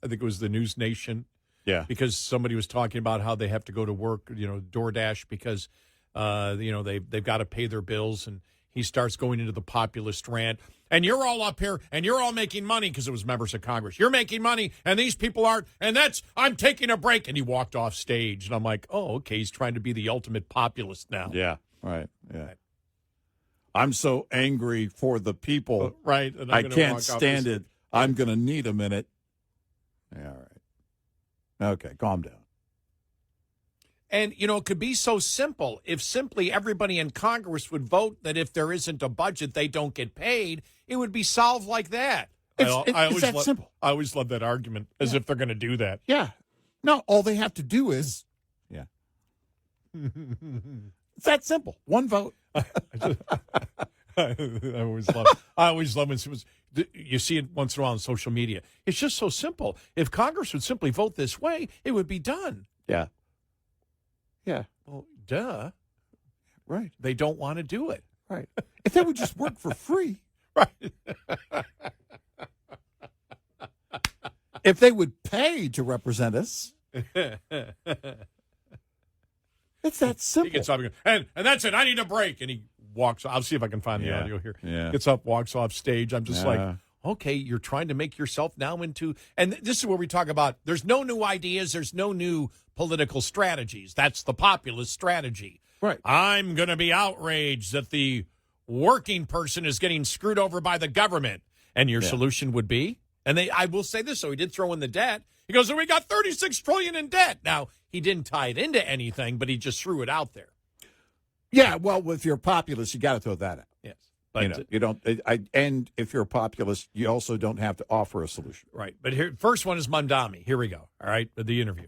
I think it was the News Nation. Yeah, because somebody was talking about how they have to go to work, DoorDash, because they've got to pay their bills, and he starts going into the populist rant. And you're all up here, and you're all making money because it was members of Congress. You're making money, and these people aren't, and I'm taking a break. And he walked off stage, and I'm like, oh, okay, he's trying to be the ultimate populist now. Yeah, right, yeah. I'm so angry for the people. Right. And I can't stand it. I'm going to need a minute. Yeah, all right. Okay, calm down. And, it could be so simple. If simply everybody in Congress would vote that if there isn't a budget, they don't get paid, it would be solved like that. It's that simple. I always love that argument, as if they're going to do that. Yeah. No, all they have to do is, it's that simple. One vote. I always love when you see it once in a while on social media. It's just so simple. If Congress would simply vote this way, it would be done. Yeah. Yeah. Well, duh. Right. They don't want to do it. Right. If they would just work for free. Right. If they would pay to represent us. It's that simple. He gets up and that's it. I need a break. And he walks. I'll see if I can find the audio here. Yeah. Gets up, walks off stage. I'm just like, okay, you're trying to make yourself now into, and this is where we talk about there's no new ideas, there's no new political strategies. That's the populist strategy. Right. I'm going to be outraged that the working person is getting screwed over by the government. And your solution would be, and I will say this, so he did throw in the debt. He goes, we got $36 trillion in debt. Now, he didn't tie it into anything, but he just threw it out there. Yeah, well, if you're a populist, you got to throw that out. Yes. But you don't. And if you're a populist, you also don't have to offer a solution. Right. But here, first one is Mamdani. Here we go. All right, the interview.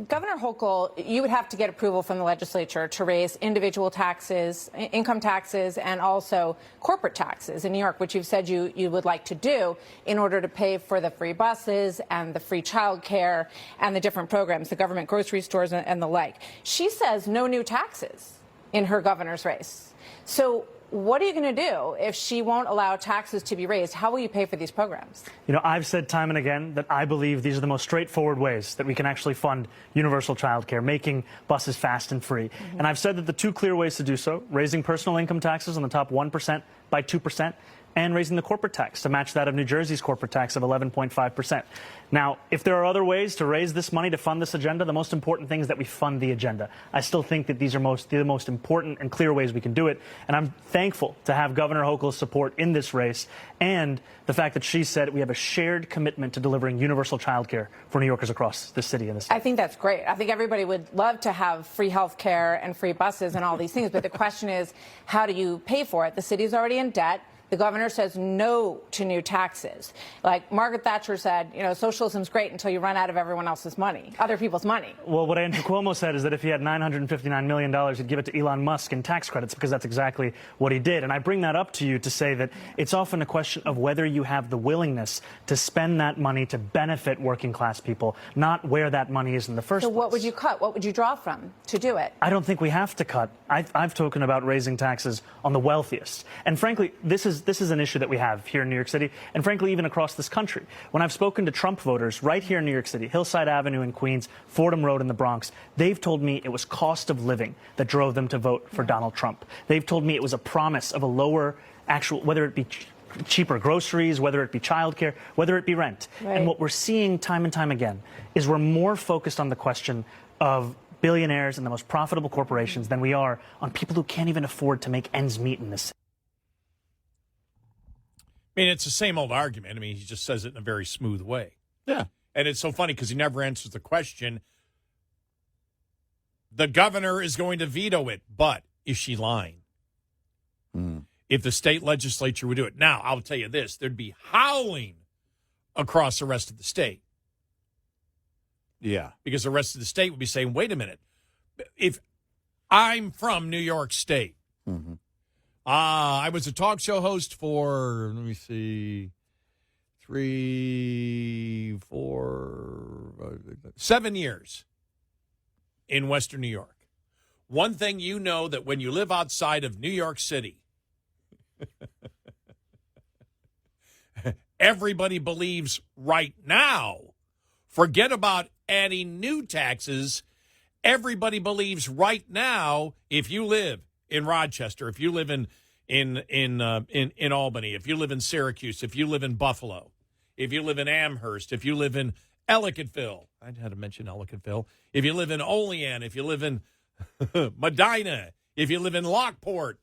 Governor Hochul, you would have to get approval from the legislature to raise individual taxes, income taxes, and also corporate taxes in New York, which you've said you would like to do in order to pay for the free buses and the free child care and the different programs, the government grocery stores and the like. She says no new taxes in her governor's race. So what are you going to do if she won't allow taxes to be raised? How will you pay for these programs? I've said time and again that I believe these are the most straightforward ways that we can actually fund universal child care, making buses fast and free. And I've said that the two clear ways to do so, raising personal income taxes on the top 1% by 2%, and raising the corporate tax to match that of New Jersey's corporate tax of 11.5%. Now, if there are other ways to raise this money to fund this agenda, the most important thing is that we fund the agenda. I still think that these are the most important and clear ways we can do it, and I'm thankful to have Governor Hochul's support in this race and the fact that she said we have a shared commitment to delivering universal child care for New Yorkers across the city and the state. I think that's great. I think everybody would love to have free health care and free buses and all these things, but the question is, how do you pay for it? The city's already in debt. The governor says no to new taxes. Like Margaret Thatcher said, socialism's great until you run out of everyone else's money, other people's money. Well, what Andrew Cuomo said is that if he had $959 million, he'd give it to Elon Musk in tax credits, because that's exactly what he did. And I bring that up to you to say that it's often a question of whether you have the willingness to spend that money to benefit working class people, not where that money is in the first place. So what would you cut? What would you draw from to do it? I don't think we have to cut. I've spoken about raising taxes on the wealthiest. And frankly, this is an issue that we have here in New York City, and frankly, even across this country. When I've spoken to Trump voters right here in New York City, Hillside Avenue in Queens, Fordham Road in the Bronx, they've told me it was cost of living that drove them to vote for Donald Trump. They've told me it was a promise of a lower whether it be cheaper groceries, whether it be childcare, whether it be rent. Right. And what we're seeing time and time again is we're more focused on the question of billionaires and the most profitable corporations than we are on people who can't even afford to make ends meet in this city. I mean, it's the same old argument. I mean, he just says it in a very smooth way. Yeah. And it's so funny because he never answers the question. The governor is going to veto it, but is she lying? If the state legislature would do it. Now, I'll tell you this, there'd be howling across the rest of the state. Yeah. Because the rest of the state would be saying, wait a minute, if I'm from New York State, I was a talk show host for, 7 years in Western New York. One thing you know, that when you live outside of New York City, everybody believes right now, forget about adding new taxes, everybody believes right now, if you live in Rochester, if you live in Albany, if you live in Syracuse, if you live in Buffalo, if you live in Amherst, if you live in Ellicottville, I had to mention Ellicottville, if you live in Olean, if you live in Medina, if you live in Lockport,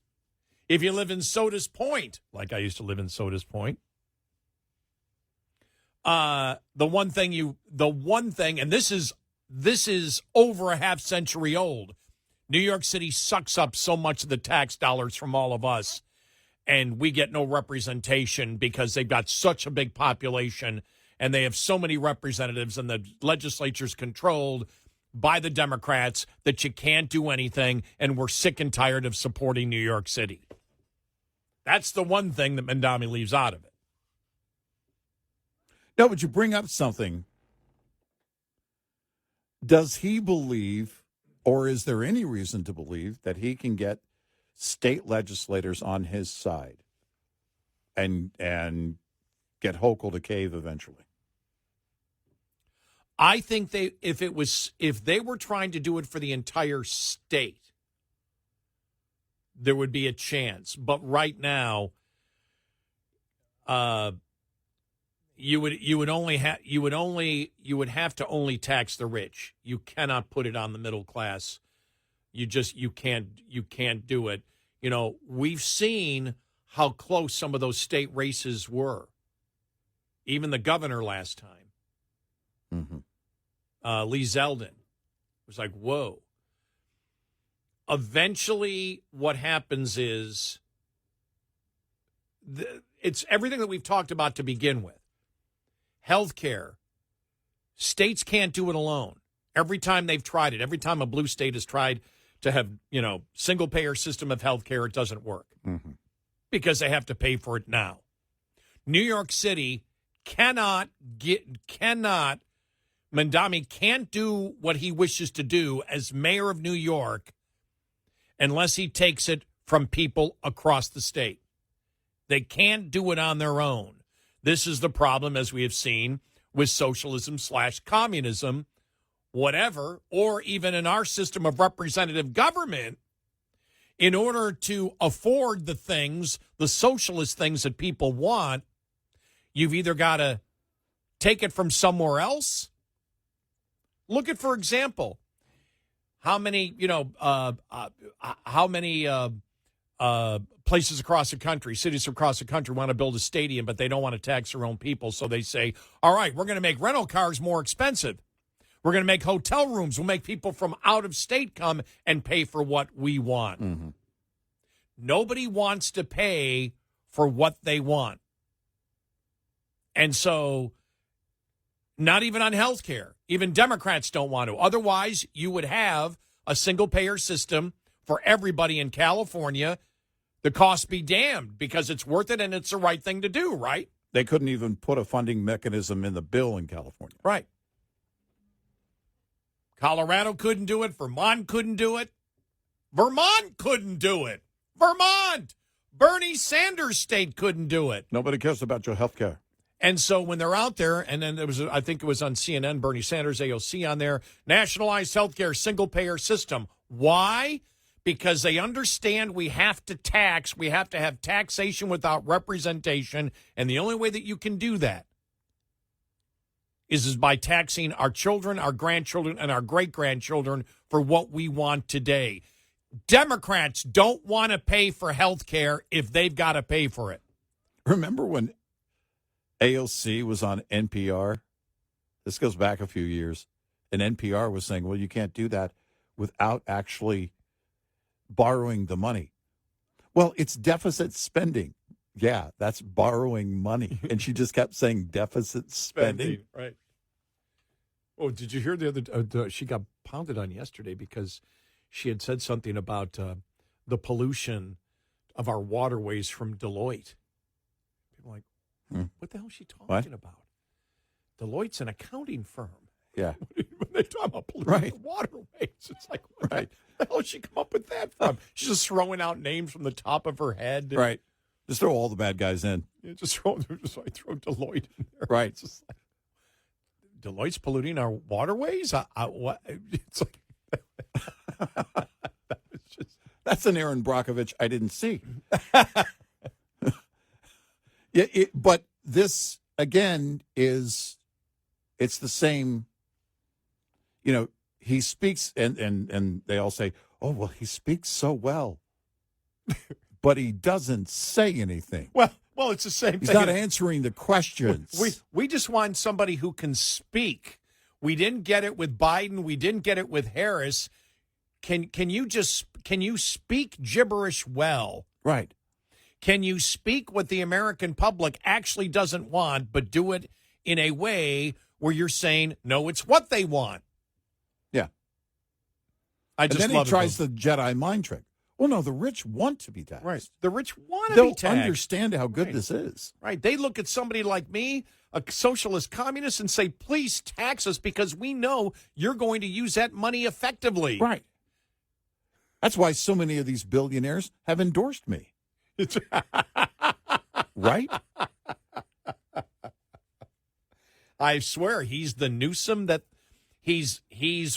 if you live in Sodas Point, like I used to live in Sodas Point, the one thing, and this is over a half century old. New York City sucks up so much of the tax dollars from all of us, and we get no representation because they've got such a big population and they have so many representatives, and the legislature's controlled by the Democrats that you can't do anything, and we're sick and tired of supporting New York City. That's the one thing that Mamdani leaves out of it. No, but you bring up something. Does he believe, or is there any reason to believe, that he can get state legislators on his side and get Hochul to cave eventually? I think if they were trying to do it for the entire state, there would be a chance. But right now, you would have to only tax the rich. You cannot put it on the middle class. You can't do it. You know, we've seen how close some of those state races were. Even the governor last time. Lee Zeldin was like, whoa. Eventually, what happens is it's everything that we've talked about to begin with. Healthcare. States can't do it alone. Every time they've tried it, every time a blue state has tried to have, single-payer system of healthcare, it doesn't work because they have to pay for it now. New York City Mamdani can't do what he wishes to do as mayor of New York unless he takes it from people across the state. They can't do it on their own. This is the problem, as we have seen, with socialism/communism, whatever, or even in our system of representative government. In order to afford the things, the socialist things that people want, you've either got to take it from somewhere else. Look at, for example, how many places across the country, cities across the country want to build a stadium, but they don't want to tax their own people. So they say, all right, we're going to make rental cars more expensive. We're going to make hotel rooms. We'll make people from out of state come and pay for what we want. Nobody wants to pay for what they want. And so not even on health care. Even Democrats don't want to. Otherwise, you would have a single-payer system for everybody in California. The cost be damned because it's worth it and it's the right thing to do, right? They couldn't even put a funding mechanism in the bill in California. Right. Colorado couldn't do it. Vermont couldn't do it. Vermont couldn't do it. Vermont! Bernie Sanders' state couldn't do it. Nobody cares about your health care. And so when they're out there, and then I think it was on CNN, Bernie Sanders, AOC on there, nationalized healthcare, single-payer system. Why? Because they understand we have to tax, we have to have taxation without representation, and the only way that you can do that is by taxing our children, our grandchildren, and our great-grandchildren for what we want today. Democrats don't want to pay for health care if they've got to pay for it. Remember when AOC was on NPR? This goes back a few years. And NPR was saying, well, you can't do that without actually borrowing the money. Well, it's deficit spending. Yeah, that's borrowing money. And she just kept saying deficit spending. Right. Oh, did you hear the other? She got pounded on yesterday because she had said something about the pollution of our waterways from Deloitte. People are like, what the hell is she talking about? Deloitte's an accounting firm. Yeah. When they talk about polluting the waterways, it's like, what the hell did she come up with that from? She's just throwing out names from the top of her head. Right. Just throw all the bad guys in. Yeah, just throw Deloitte in there. Right. It's just like, Deloitte's polluting our waterways? What? It's like, that's an Aaron Brockovich I didn't see. Yeah, but this, again, it's the same, he speaks, and they all say, oh, well, he speaks so well. But he doesn't say anything. Well, it's the same thing. He's not answering the questions. We just want somebody who can speak. We didn't get it with Biden. We didn't get it with Harris. Can you speak gibberish well? Right. Can you speak what the American public actually doesn't want, but do it in a way where you're saying, no, it's what they want? Yeah. And then he tries the Jedi mind trick. Well, no, the rich want to be taxed. Right. The rich want to They'll be taxed. understand how good this is. Right. They look at somebody like me, a socialist communist, and say, please tax us because we know you're going to use that money effectively. Right. That's why so many of these billionaires have endorsed me. Right? I swear he's the Newsom that he's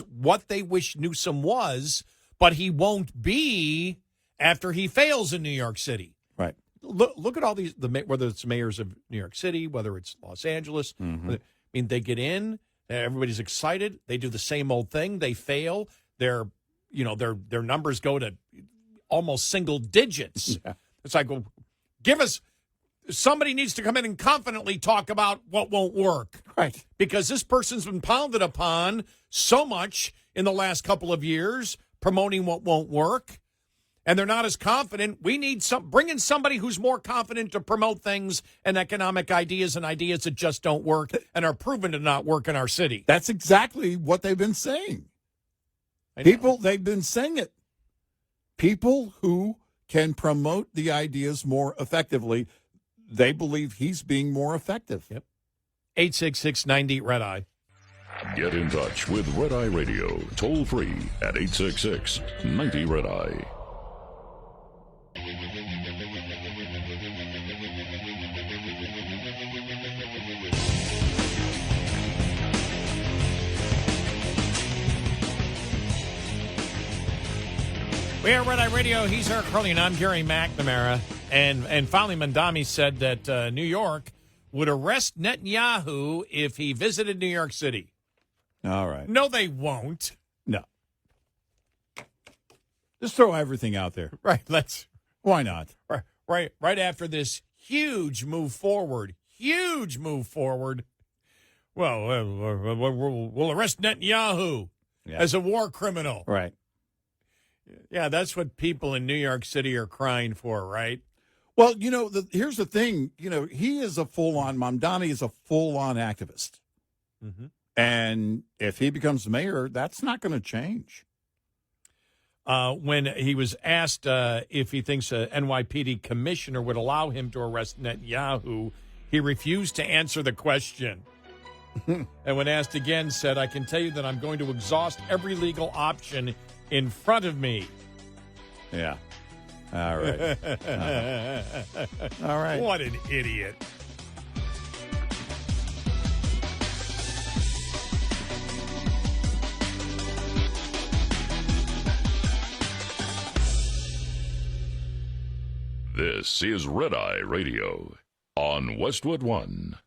what they wish Newsom was, but he won't be after he fails in New York City. Right. Look at all these, whether it's mayors of New York City, whether it's Los Angeles. I mean, they get in, everybody's excited. They do the same old thing. They fail. Their numbers go to almost single digits. Yeah. It's like, well, give us somebody needs to come in and confidently talk about what won't work. Right. Because this person's been pounded upon so much in the last couple of years promoting what won't work, and they're not as confident. We need bring in somebody who's more confident to promote things and economic ideas and ideas that just don't work and are proven to not work in our city. That's exactly what they've been saying. They've been saying it. People who can promote the ideas more effectively, they believe he's being more effective. Yep. 866-90-RED-EYE. Get in touch with Red Eye Radio, toll free at 866-90-RED-EYE. We are Red Eye Radio. He's Eric Harley, and I'm Gary McNamara. And finally, Mamdani said that New York would arrest Netanyahu if he visited New York City. All right. No, they won't. No. Just throw everything out there. Right. Why not? Right after this huge move forward. Well, we'll arrest Netanyahu as a war criminal. Right. Yeah, that's what people in New York City are crying for, right? Well, here's the thing. He is Mamdani is a full-on activist. Mm-hmm. And if he becomes mayor, that's not going to change. When he was asked if he thinks a NYPD commissioner would allow him to arrest Netanyahu, he refused to answer the question. And when asked again, said, "I can tell you that I'm going to exhaust every legal option in front of me." Yeah. All right. All right. What an idiot. This is Red Eye Radio on Westwood One.